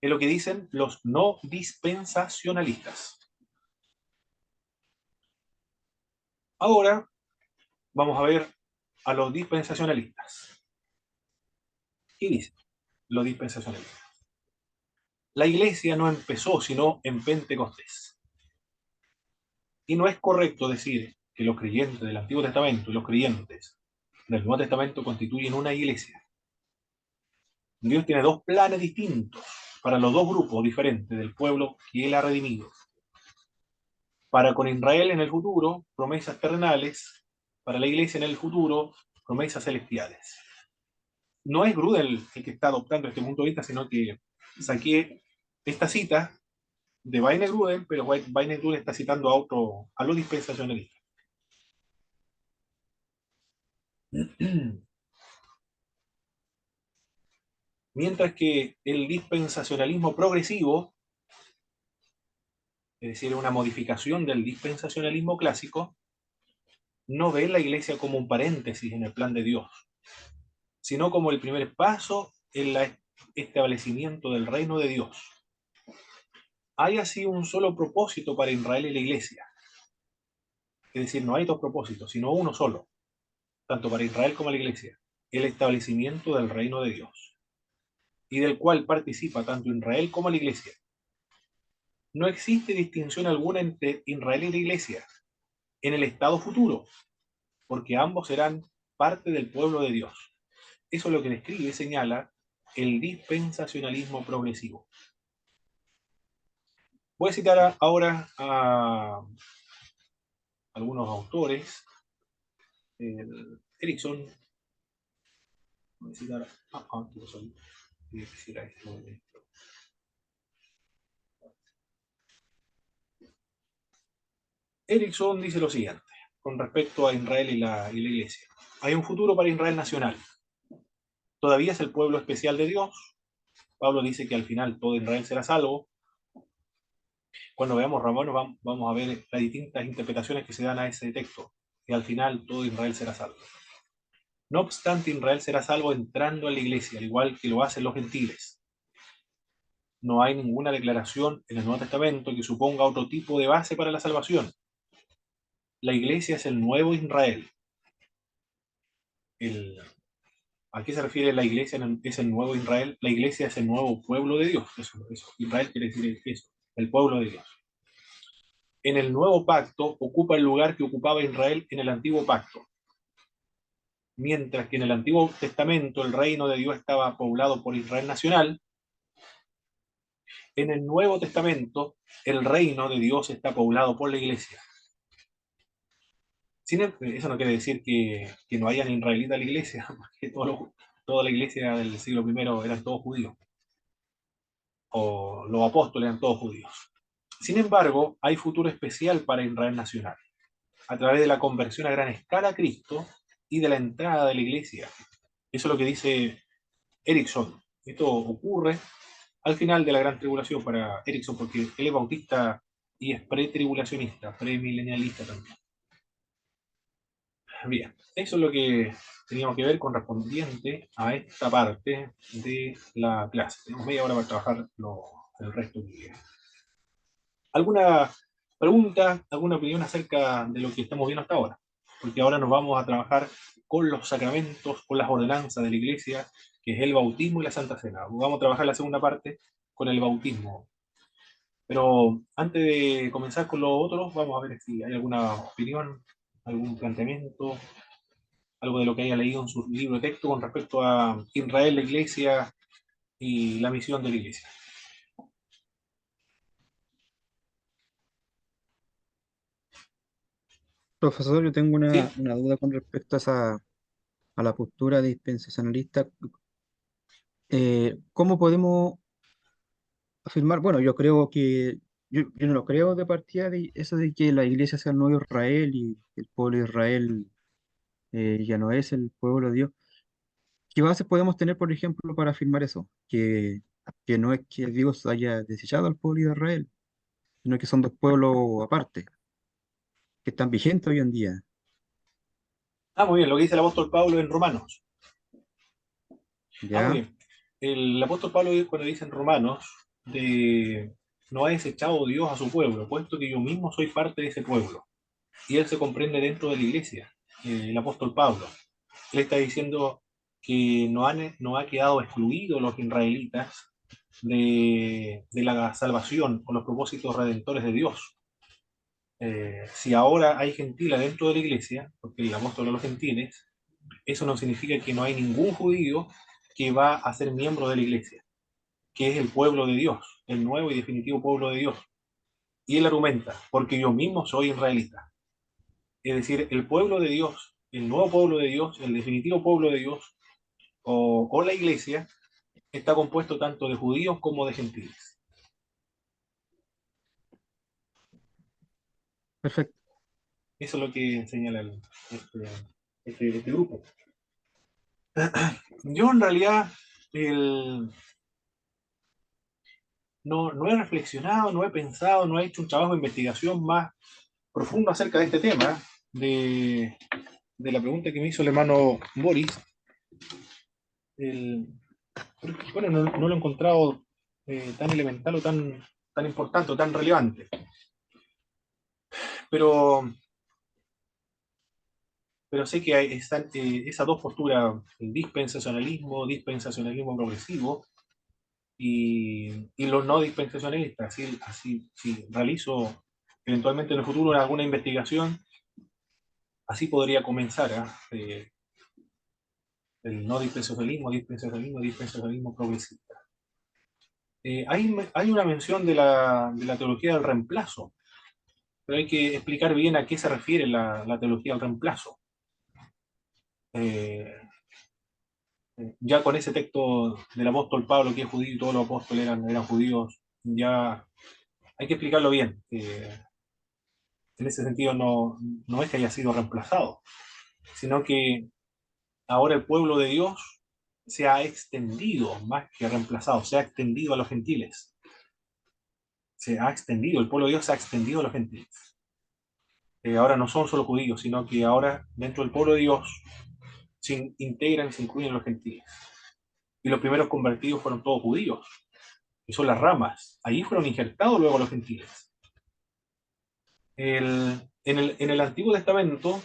Es lo que dicen los no dispensacionalistas. Ahora vamos a ver a los dispensacionalistas. ¿Qué dicen los dispensacionalistas? La iglesia no empezó sino en Pentecostés. Y no es correcto decir que los creyentes del Antiguo Testamento y los creyentes del Nuevo Testamento constituyen una iglesia. Dios tiene dos planes distintos para los dos grupos diferentes del pueblo que Él ha redimido. Para con Israel en el futuro, promesas terrenales; para la iglesia en el futuro, promesas celestiales. No es Grudel el que está adoptando este punto de vista, sino que saqué esta cita de Wayne Grudel, pero Wayne Grudel está citando a los dispensacionalistas. Mientras que el dispensacionalismo progresivo, es decir, una modificación del dispensacionalismo clásico, no ve la iglesia como un paréntesis en el plan de Dios, sino como el primer paso en el establecimiento del reino de Dios. Hay así un solo propósito para Israel y la iglesia. Es decir, no hay dos propósitos, sino uno solo, tanto para Israel como la iglesia: el establecimiento del reino de Dios, y del cual participa tanto Israel como la iglesia. No existe distinción alguna entre Israel y la iglesia en el estado futuro, porque ambos serán parte del pueblo de Dios. Eso es lo que describe y señala el dispensacionalismo progresivo. Voy a citar ahora a algunos autores. Erickson. Voy a citar quisiera esto. Erickson dice lo siguiente con respecto a Israel y la iglesia. Hay un futuro para Israel nacional. Todavía es el pueblo especial de Dios. Pablo dice que al final todo Israel será salvo. Cuando veamos Romanos vamos a ver las distintas interpretaciones que se dan a ese texto, que al final todo Israel será salvo. No obstante, Israel será salvo entrando a la iglesia, al igual que lo hacen los gentiles. No hay ninguna declaración en el Nuevo Testamento que suponga otro tipo de base para la salvación. La iglesia es el nuevo Israel. ¿A qué se refiere la iglesia? ¿Es el nuevo Israel? La iglesia es el nuevo pueblo de Dios. Eso. Israel quiere decir eso, el pueblo de Dios. En el nuevo pacto ocupa el lugar que ocupaba Israel en el antiguo pacto. Mientras que en el Antiguo Testamento el reino de Dios estaba poblado por Israel nacional, en el Nuevo Testamento el reino de Dios está poblado por la iglesia. Eso no quiere decir que no hayan israelitas en la iglesia, porque toda la iglesia del siglo I eran todos judíos, o los apóstoles eran todos judíos. Sin embargo, hay futuro especial para Israel nacional. A través de la conversión a gran escala a Cristo, y de la entrada de la iglesia. Eso es lo que dice Erickson. Esto ocurre al final de la gran tribulación para Erickson, porque él es bautista y es pretribulacionista, premilenialista también. Bien, eso es lo que teníamos que ver correspondiente a esta parte de la clase. Tenemos media hora para trabajar el resto del día. ¿Alguna pregunta, alguna opinión acerca de lo que estamos viendo hasta ahora? Porque ahora nos vamos a trabajar con los sacramentos, con las ordenanzas de la iglesia, que es el bautismo y la Santa Cena. Vamos a trabajar la segunda parte con el bautismo. Pero antes de comenzar con los otros, vamos a ver si hay alguna opinión, algún planteamiento, algo de lo que haya leído en su libro de texto con respecto a Israel, la iglesia y la misión de la iglesia. Profesor, yo tengo ¿Sí? una duda con respecto a la postura dispensacionalista. ¿Cómo podemos afirmar? Bueno, yo creo que, yo no lo creo de partida de eso de que la iglesia sea el nuevo Israel y el pueblo de Israel ya no es el pueblo de Dios. ¿Qué bases podemos tener, por ejemplo, para afirmar eso? Que no es que Dios haya desechado al pueblo de Israel, sino que son dos pueblos aparte, que están vigentes hoy en día. Ah, muy bien, lo que dice el apóstol Pablo en Romanos. Ah, muy ¿Ya? bien. El apóstol Pablo cuando dice en Romanos, no ha desechado Dios a su pueblo, puesto que yo mismo soy parte de ese pueblo. Y él se comprende dentro de la iglesia, el apóstol Pablo. Él está diciendo que no ha quedado excluido los israelitas de la salvación o los propósitos redentores de Dios. Si ahora hay gentiles dentro de la iglesia, porque el apóstol de los gentiles, eso no significa que no hay ningún judío que va a ser miembro de la iglesia, que es el pueblo de Dios, el nuevo y definitivo pueblo de Dios. Y él argumenta, porque yo mismo soy israelita. Es decir, el pueblo de Dios, el nuevo pueblo de Dios, el definitivo pueblo de Dios, o la iglesia, está compuesto tanto de judíos como de gentiles. Perfecto. Eso es lo que señala este grupo. Yo en realidad no he reflexionado, no he pensado, no he hecho un trabajo de investigación más profundo acerca de este tema, de la pregunta que me hizo el hermano Boris. El, bueno, no lo he encontrado tan elemental o tan importante o tan relevante. Pero, pero sé que están esas dos posturas, el dispensacionalismo progresivo, y los no dispensacionalistas. Así, si realizo eventualmente en el futuro alguna investigación, así podría comenzar el no dispensacionalismo progresista. Hay una mención de la teología del reemplazo, pero hay que explicar bien a qué se refiere la teología del reemplazo. Eh, ya con ese texto del apóstol Pablo, que es judío y todos los apóstoles eran judíos, ya hay que explicarlo bien. En ese sentido no es que haya sido reemplazado, sino que ahora el pueblo de Dios se ha extendido más que reemplazado, se ha extendido a los gentiles. Se ha extendido, el pueblo de Dios se ha extendido a los gentiles. Ahora no son solo judíos, sino que ahora dentro del pueblo de Dios se integran, se incluyen los gentiles. Y los primeros convertidos fueron todos judíos, que son las ramas. Ahí fueron injertados luego los gentiles. En el Antiguo Testamento,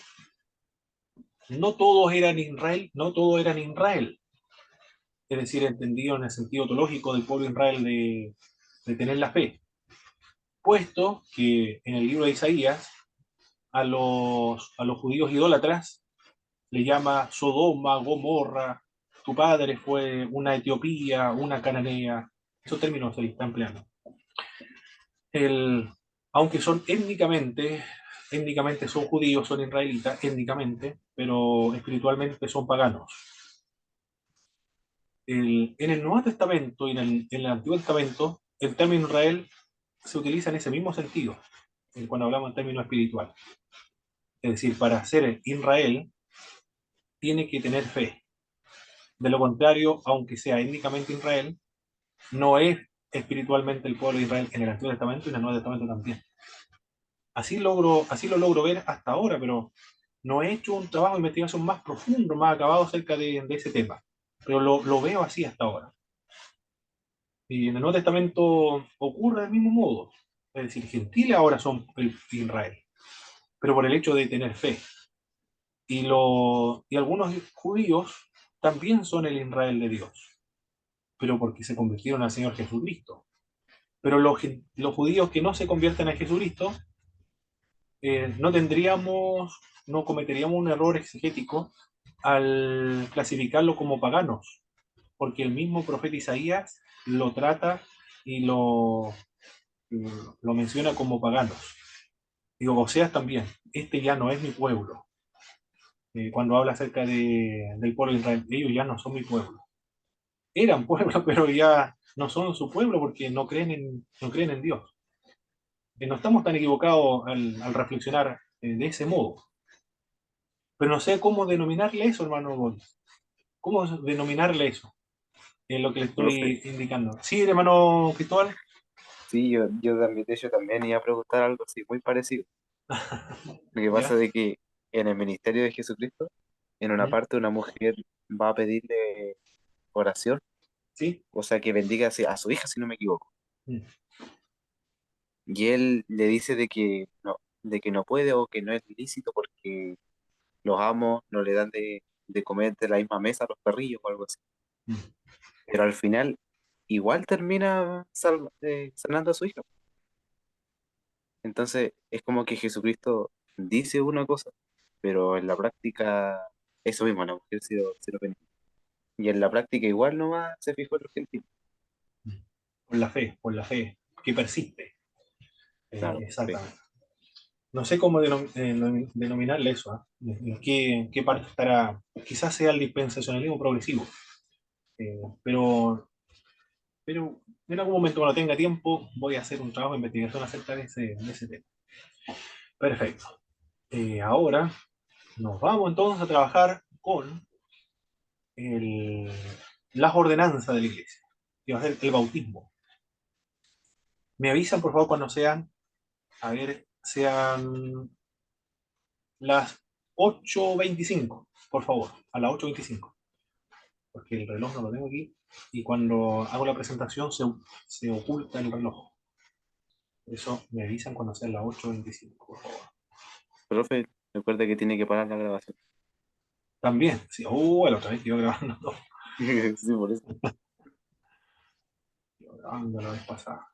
no todos eran Israel, no todos eran Israel. Es decir, entendido en el sentido teológico del pueblo de Israel de tener la fe. Puesto que en el libro de Isaías a los judíos idólatras le llama Sodoma, Gomorra, tu padre fue una Etiopía, una cananea. Esos términos se le están empleando. Aunque son étnicamente son judíos, son israelitas, étnicamente, pero espiritualmente son paganos. En el Nuevo Testamento y en el Antiguo Testamento, el término Israel se utiliza en ese mismo sentido, cuando hablamos en términos espirituales. Es decir, para ser Israel, tiene que tener fe. De lo contrario, aunque sea étnicamente Israel, no es espiritualmente el pueblo de Israel en el Antiguo Testamento y en el Nuevo Testamento también. Así lo logro ver hasta ahora, pero no he hecho un trabajo de investigación más profundo, más acabado acerca de ese tema. Pero lo veo así hasta ahora. Y en el Nuevo Testamento ocurre del mismo modo. Es decir, gentiles ahora son el Israel, pero por el hecho de tener fe. Y algunos judíos también son el Israel de Dios, pero porque se convirtieron al Señor Jesucristo. Pero los judíos que no se convierten a Jesucristo, no tendríamos, no cometeríamos un error exegético al clasificarlo como paganos, porque el mismo profeta Isaías lo trata y lo menciona como paganos. Digo, Oseas también, este ya no es mi pueblo. Cuando habla acerca del pueblo de Israel, ellos ya no son mi pueblo. Eran pueblo, pero ya no son su pueblo porque no creen en Dios. No estamos tan equivocados al reflexionar de ese modo. Pero no sé cómo denominarle eso, hermano Boris. ¿Cómo denominarle eso? Es lo que le Profe, estoy indicando. Sí, hermano Cristóbal. sí, yo también, de hecho, también iba a preguntar algo así, muy parecido. Lo que pasa ¿Ya? es de que en el ministerio de Jesucristo, en una ¿Mm? parte una mujer va a pedirle oración, ¿Sí? o sea, que bendiga a su hija, si no me equivoco. ¿Mm? Y él le dice de que no puede o que no es lícito porque los amos no le dan de comer de la misma mesa a los perrillos o algo así. ¿Mm? Pero al final igual termina sanando a su hija. Entonces es como que Jesucristo dice una cosa, pero en la práctica eso mismo, la mujer se lo bendijo. Y en la práctica igual nomás se fijó en los gentiles. ¿Mm? Por la fe, que persiste. Claro, sí. Exactamente. No sé cómo denominarle eso, ¿ah? En qué parte estará? Quizás sea el dispensacionalismo progresivo, pero en algún momento cuando tenga tiempo voy a hacer un trabajo de investigación acerca de ese tema. Perfecto. Ahora nos vamos entonces a trabajar con el- las ordenanzas de la iglesia, que va a ser el bautismo. Me avisan por favor cuando sean, a ver, sean las 8:25, por favor, a las 8:25, porque el reloj no lo tengo aquí y cuando hago la presentación se oculta el reloj. Por eso me avisan cuando sean las 8:25, por favor. Profe, recuerda que tiene que parar la grabación. También, sí, la otra vez que yo grabando todo, Sí, por eso. yo grabando la vez pasada.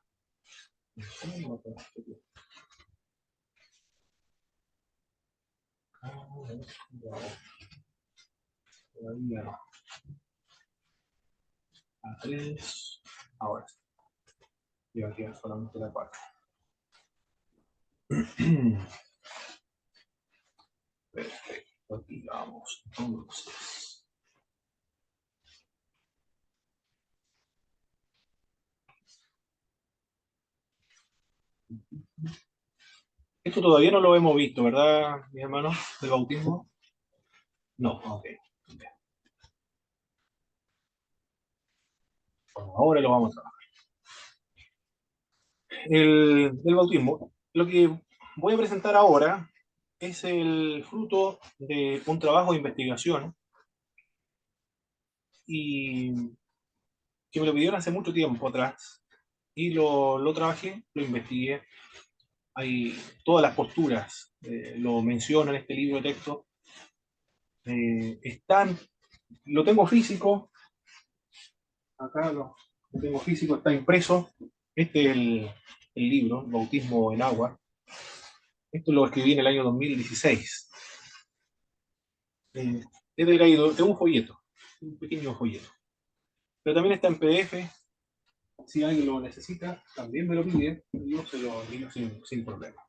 Todavía no. A 3, ahora sí. Y aquí solamente la 4. Perfecto, aquí vamos. Entonces, esto todavía no lo hemos visto, ¿verdad, mis hermanos? ¿Del bautismo? No, ok. Bueno, ahora lo vamos a trabajar. El bautismo, lo que voy a presentar ahora es el fruto de un trabajo de investigación y que me lo pidieron hace mucho tiempo atrás y lo trabajé, lo investigué. Hay todas las posturas, lo menciono en este libro de texto. Lo tengo físico, acá lo tengo físico, está impreso. Este es el libro, Bautismo en Agua. Esto lo escribí en el año 2016. Es delgadito, es un folleto, un pequeño folleto. Pero también está en PDF, si alguien lo necesita, también me lo pide, yo se lo envío sin problema.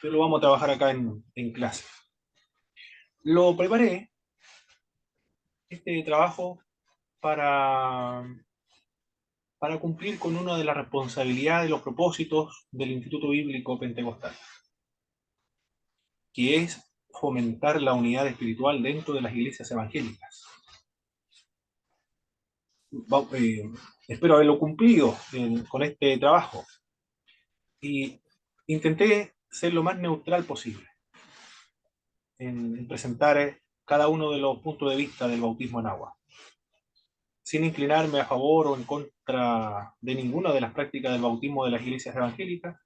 Pero lo vamos a trabajar acá en clase. Lo preparé, este trabajo, para, para cumplir con una de las responsabilidades, los propósitos del Instituto Bíblico Pentecostal, que es fomentar la unidad espiritual dentro de las iglesias evangélicas. Espero haberlo cumplido con este trabajo. Y intenté ser lo más neutral posible en presentar cada uno de los puntos de vista del bautismo en agua, sin inclinarme a favor o en contra de ninguna de las prácticas del bautismo de las iglesias evangélicas,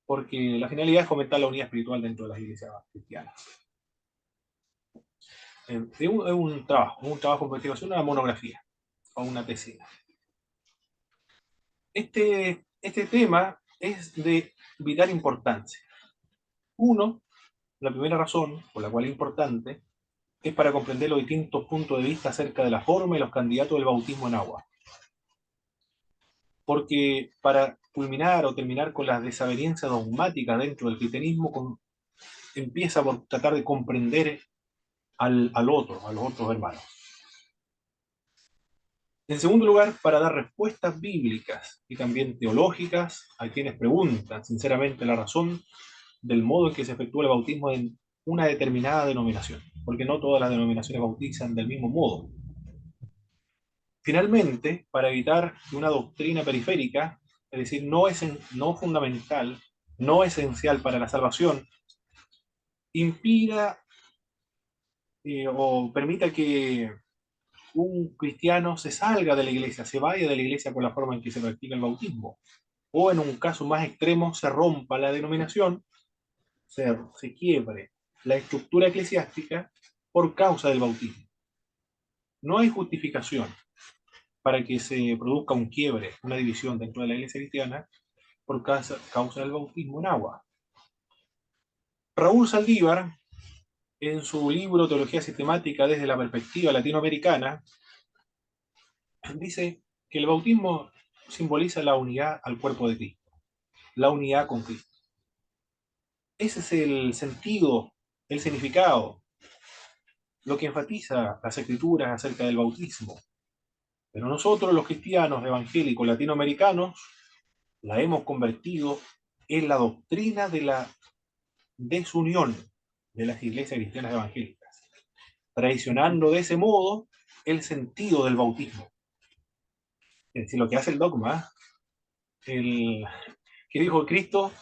porque la finalidad es fomentar la unidad espiritual dentro de las iglesias cristianas. Es un trabajo de investigación, una monografía o una tesis. Este tema es de vital importancia. Uno, la primera razón por la cual es importante es para comprender los distintos puntos de vista acerca de la forma y los candidatos del bautismo en agua. Porque para culminar o terminar con las desavenencias dogmáticas dentro del cristianismo, empieza por tratar de comprender a los otros hermanos. En segundo lugar, para dar respuestas bíblicas y también teológicas a quienes preguntan sinceramente la razón del modo en que se efectúa el bautismo en una determinada denominación, porque no todas las denominaciones bautizan del mismo modo. Finalmente, para evitar que una doctrina periférica, es decir, no fundamental, no esencial para la salvación, impida o permita que un cristiano se salga de la iglesia, se vaya de la iglesia por la forma en que se practica el bautismo, o en un caso más extremo se rompa la denominación, se quiebre la estructura eclesiástica por causa del bautismo. No hay justificación para que se produzca un quiebre, una división dentro de la iglesia cristiana por causa del bautismo en agua. Raúl Saldívar, en su libro Teología Sistemática desde la perspectiva latinoamericana, dice que el bautismo simboliza la unidad al cuerpo de Cristo, la unidad con Cristo. Ese es el sentido, el significado, lo que enfatiza las escrituras acerca del bautismo. Pero nosotros, los cristianos evangélicos latinoamericanos, la hemos convertido en la doctrina de la desunión de las iglesias cristianas evangélicas, traicionando de ese modo el sentido del bautismo. Es decir, lo que hace el dogma, que dijo Cristo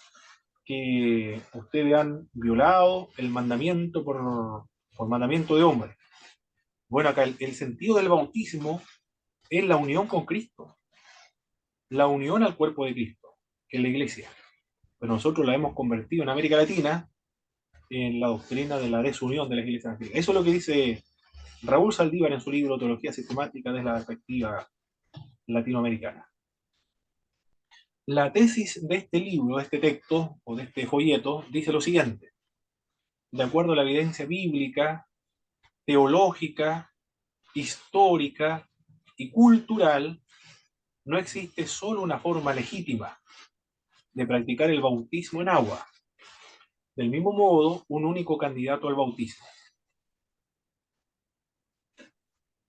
que ustedes han violado el mandamiento por mandamiento de hombre. Bueno, acá el sentido del bautismo es la unión con Cristo, la unión al cuerpo de Cristo, que es la iglesia. Pero nosotros la hemos convertido en América Latina en la doctrina de la desunión de las iglesias evangélicas. Eso es lo que dice Raúl Saldívar en su libro Teología Sistemática desde la perspectiva latinoamericana. La tesis de este libro, de este texto o de este folleto, dice lo siguiente: de acuerdo a la evidencia bíblica, teológica, histórica y cultural, no existe solo una forma legítima de practicar el bautismo en agua. Del mismo modo, un único candidato al bautismo.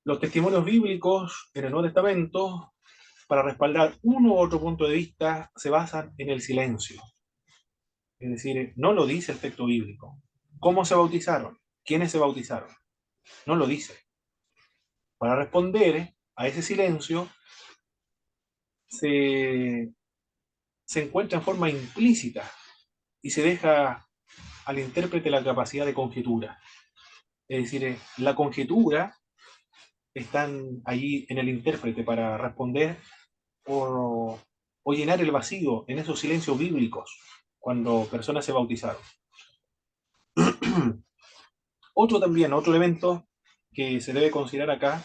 Los testimonios bíblicos en el Nuevo Testamento, para respaldar uno u otro punto de vista, se basan en el silencio. Es decir, no lo dice el texto bíblico. ¿Cómo se bautizaron? ¿Quiénes se bautizaron? No lo dice. Para responder a ese silencio, se encuentra en forma implícita y se deja al intérprete la capacidad de conjetura. Es decir, la conjetura está allí en el intérprete para responder o llenar el vacío en esos silencios bíblicos cuando personas se bautizaron. Otro elemento que se debe considerar acá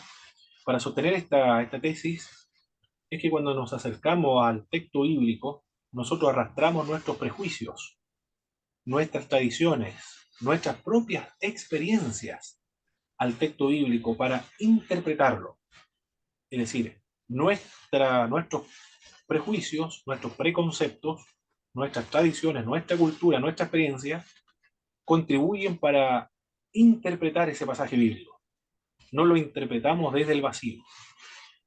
para sostener esta tesis es que cuando nos acercamos al texto bíblico, nosotros arrastramos nuestros prejuicios, nuestras tradiciones, nuestras propias experiencias al texto bíblico para interpretarlo. Es decir, nuestros prejuicios, nuestros preconceptos, nuestras tradiciones, nuestra cultura, nuestra experiencia, contribuyen para interpretar ese pasaje bíblico. No lo interpretamos desde el vacío.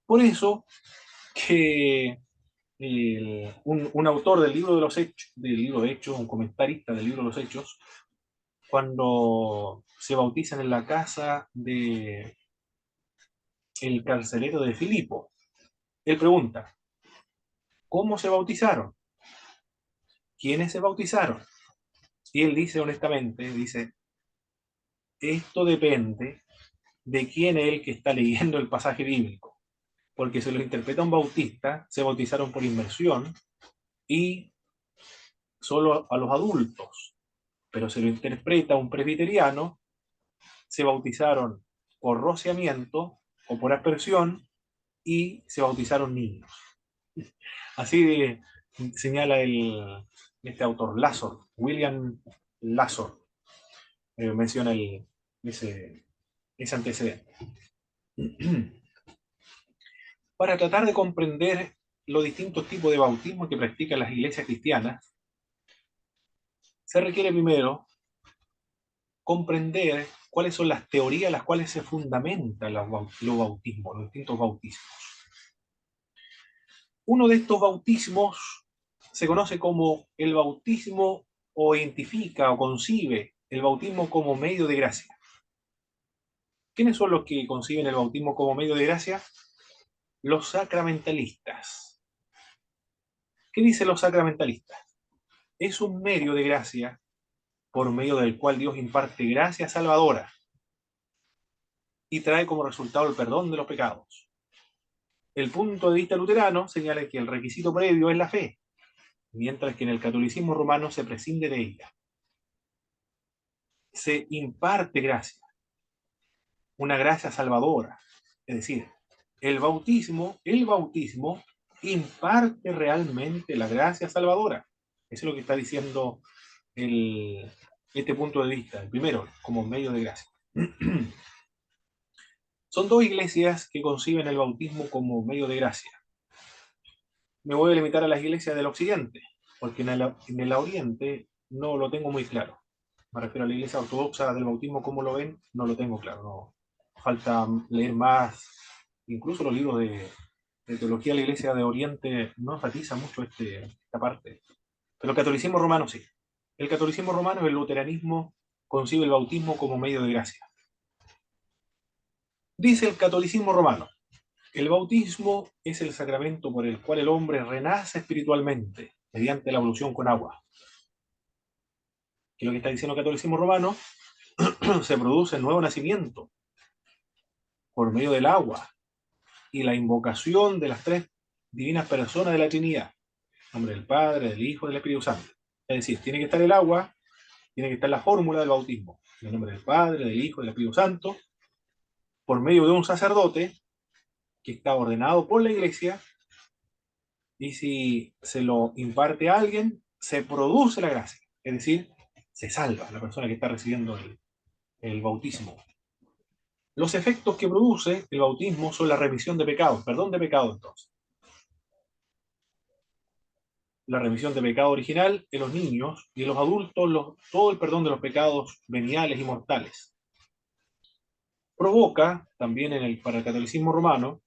Por eso que un autor del libro de los Hechos, un comentarista del libro de los Hechos, cuando se bautizan en la casa de el carcelero de Filipo. Él pregunta, ¿cómo se bautizaron? ¿Quiénes se bautizaron? Y él dice honestamente, dice, esto depende de quién es el que está leyendo el pasaje bíblico, porque se lo interpreta un bautista, se bautizaron por inmersión y solo a los adultos, pero se lo interpreta un presbiteriano, se bautizaron por rociamiento o por aspersión y se bautizaron niños. Así señala este autor, Lasor, William Lasor, menciona ese antecedente. Para tratar de comprender los distintos tipos de bautismo que practican las iglesias cristianas, se requiere primero comprender cuáles son las teorías a las cuales se fundamentan los bautismos, los distintos bautismos. Uno de estos bautismos se conoce como el bautismo, o identifica o concibe el bautismo como medio de gracia. ¿Quiénes son los que conciben el bautismo como medio de gracia? Los sacramentalistas. ¿Qué dicen los sacramentalistas? Es un medio de gracia por medio del cual Dios imparte gracia salvadora y trae como resultado el perdón de los pecados. El punto de vista luterano señala que el requisito previo es la fe, mientras que en el catolicismo romano se prescinde de ella. Se imparte gracia, una gracia salvadora. Es decir, el bautismo imparte realmente la gracia salvadora. Eso es lo que está diciendo este punto de vista, el primero, como medio de gracia. Son dos iglesias que conciben el bautismo como medio de gracia. Me voy a limitar a las iglesias del occidente, porque en el oriente no lo tengo muy claro. Me refiero a la iglesia ortodoxa del bautismo, ¿cómo lo ven? No lo tengo claro. No. Falta leer más. Incluso los libros de teología de la iglesia de Oriente no enfatiza mucho esta parte. Pero el catolicismo romano sí. El catolicismo romano y el luteranismo concibe el bautismo como medio de gracia. Dice el catolicismo romano, el bautismo es el sacramento por el cual el hombre renace espiritualmente mediante la evolución con agua. ¿Qué es lo que está diciendo el catolicismo romano? Se produce el nuevo nacimiento por medio del agua y la invocación de las tres divinas personas de la Trinidad, en nombre del Padre, del Hijo y del Espíritu Santo. Es decir, tiene que estar el agua, tiene que estar la fórmula del bautismo, en nombre del Padre, del Hijo y del Espíritu Santo, por medio de un sacerdote que está ordenado por la Iglesia, y si se lo imparte a alguien, se produce la gracia, es decir, se salva la persona que está recibiendo el bautismo. Los efectos que produce el bautismo son la remisión de pecados, perdón de pecado entonces. La remisión de pecado original en los niños y en los adultos, todo el perdón de los pecados veniales y mortales. Provoca, también para el catolicismo romano,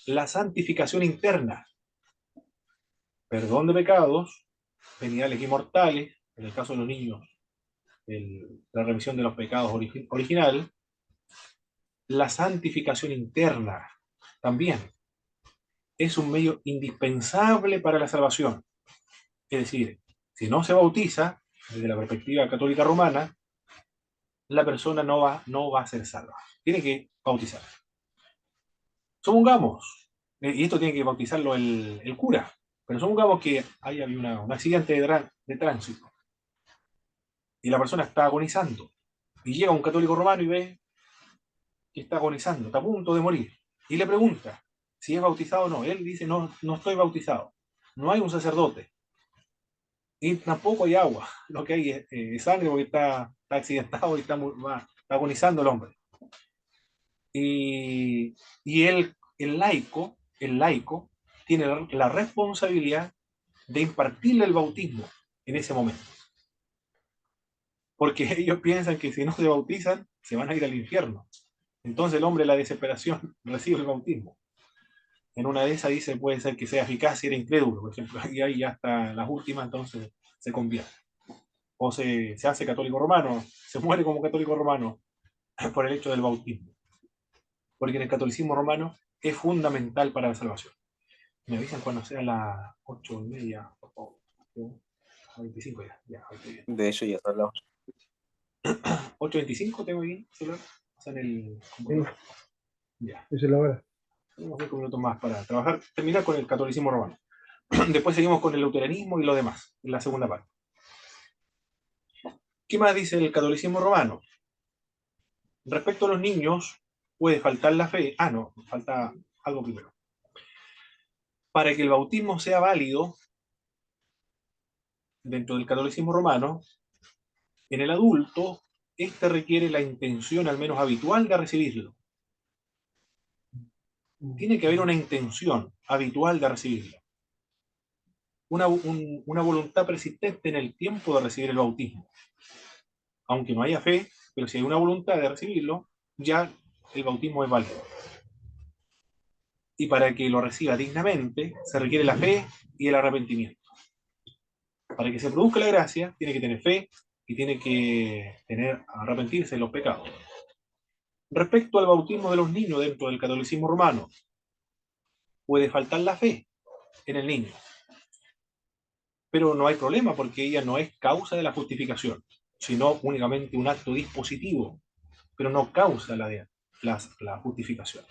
la santificación interna, perdón de pecados veniales y mortales, en el caso de los niños, la remisión de los pecados original, la santificación interna también es un medio indispensable para la salvación. Es decir, si no se bautiza, desde la perspectiva católica romana, la persona no va a ser salva. Tiene que bautizar. Supongamos, y esto tiene que bautizarlo el cura, pero supongamos que hay un accidente de tránsito y la persona está agonizando y llega un católico romano y ve que está agonizando, está a punto de morir, y le pregunta si es bautizado o no. Él dice, no, no estoy bautizado, no hay un sacerdote y tampoco hay agua, lo que hay es sangre porque está accidentado y está agonizando el hombre. Y el laico tiene la responsabilidad de impartirle el bautismo en ese momento. Porque ellos piensan que si no se bautizan, se van a ir al infierno. Entonces el hombre, en la desesperación, recibe el bautismo. En una de esas dice, puede ser que sea eficaz si era incrédulo, por ejemplo, y ahí ya hasta las últimas, entonces se convierte. o se hace católico romano, se muere como católico romano por el hecho del bautismo. Porque en el catolicismo romano es fundamental para la salvación. Me avisan cuando sea las 8:30, por favor. 25 ya, estoy bien. De hecho, ya son las 8:25 tengo ahí, celular, o sea, en el computador. Ya, Esa es la hora. tenemos 5 minutos más para trabajar, terminar con el catolicismo romano. Después seguimos con el luteranismo y lo demás, en la segunda parte. ¿Qué más dice el catolicismo romano? Respecto a los niños, puede faltar la fe. Ah, no, falta algo primero. Para que el bautismo sea válido dentro del catolicismo romano, en el adulto, este requiere la intención al menos habitual de recibirlo. Tiene que haber una intención habitual de recibirlo. Una voluntad persistente en el tiempo de recibir el bautismo. Aunque no haya fe, pero si hay una voluntad de recibirlo, ya el bautismo es válido. Y para que lo reciba dignamente, se requiere la fe y el arrepentimiento. Para que se produzca la gracia, tiene que tener fe y tiene que arrepentirse de los pecados. Respecto al bautismo de los niños dentro del catolicismo romano, puede faltar la fe en el niño. Pero no hay problema porque ella no es causa de la justificación, sino únicamente un acto dispositivo, pero no causa la justificación.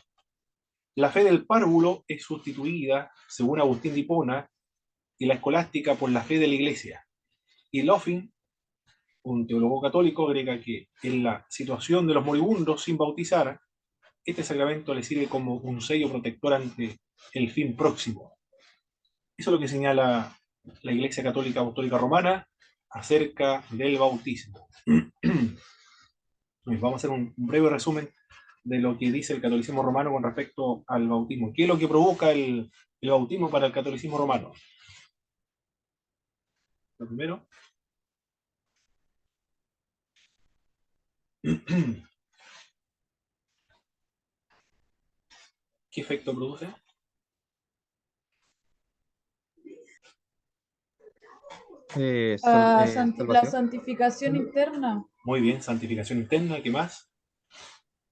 La fe del párvulo es sustituida, según Agustín de Hipona, y la escolástica por la fe de la Iglesia. Y Loffin, un teólogo católico, agrega que en la situación de los moribundos sin bautizar, este sacramento le sirve como un sello protector ante el fin próximo. Eso es lo que señala la Iglesia Católica Apostólica Romana acerca del bautismo. Vamos a hacer un breve resumen de lo que dice el catolicismo romano con respecto al bautismo. ¿Qué es lo que provoca el bautismo para el catolicismo romano? Lo primero, ¿qué efecto produce? La Salvación. santificación interna. Muy bien, santificación interna, ¿qué más?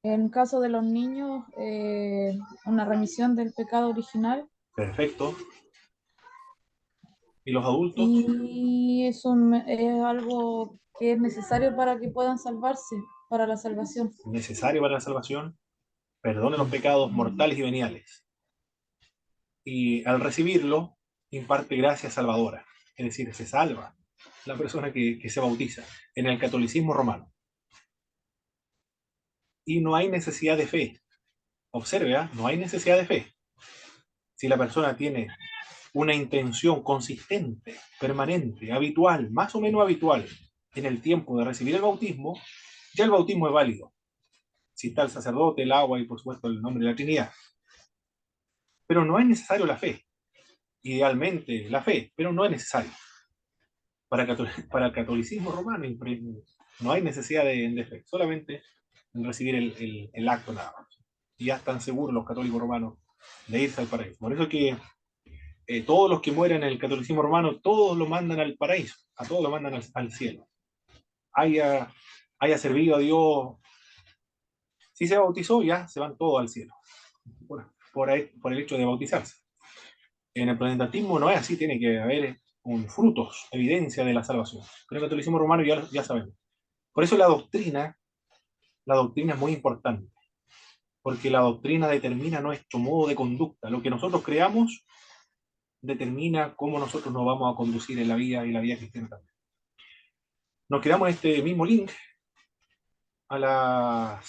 En caso de los niños, una remisión del pecado original. Perfecto. ¿Y los adultos? Y eso es algo que es necesario para que puedan salvarse, para la salvación. Necesario para la salvación, perdone los pecados mortales y veniales. Y al recibirlo, imparte gracia salvadora. Es decir, se salva la persona que se bautiza en el catolicismo romano. Y no hay necesidad de fe. Observe, no hay necesidad de fe. Si la persona tiene una intención consistente, permanente, habitual, más o menos habitual, en el tiempo de recibir el bautismo, ya el bautismo es válido. Si está el sacerdote, el agua y por supuesto el nombre de la Trinidad. Pero no es necesario la fe. Idealmente la fe, pero no es necesario. Para el catolicismo romano no hay necesidad de fe, solamente en recibir el acto nada más. Y ya están seguros los católicos romanos de irse al paraíso. Por eso que todos los que mueren en el catolicismo romano, todos lo mandan al paraíso, a todos lo mandan al cielo. Haya servido a Dios, si se bautizó, ya se van todos al cielo, por el hecho de bautizarse. En el protestantismo no es así, tiene que haber frutos, evidencia de la salvación. Pero en el catolicismo romano ya sabemos. Por eso la doctrina es muy importante, porque la doctrina determina nuestro modo de conducta. Lo que nosotros creamos determina cómo nosotros nos vamos a conducir en la vida y la vida cristiana también. Nos quedamos en este mismo link a las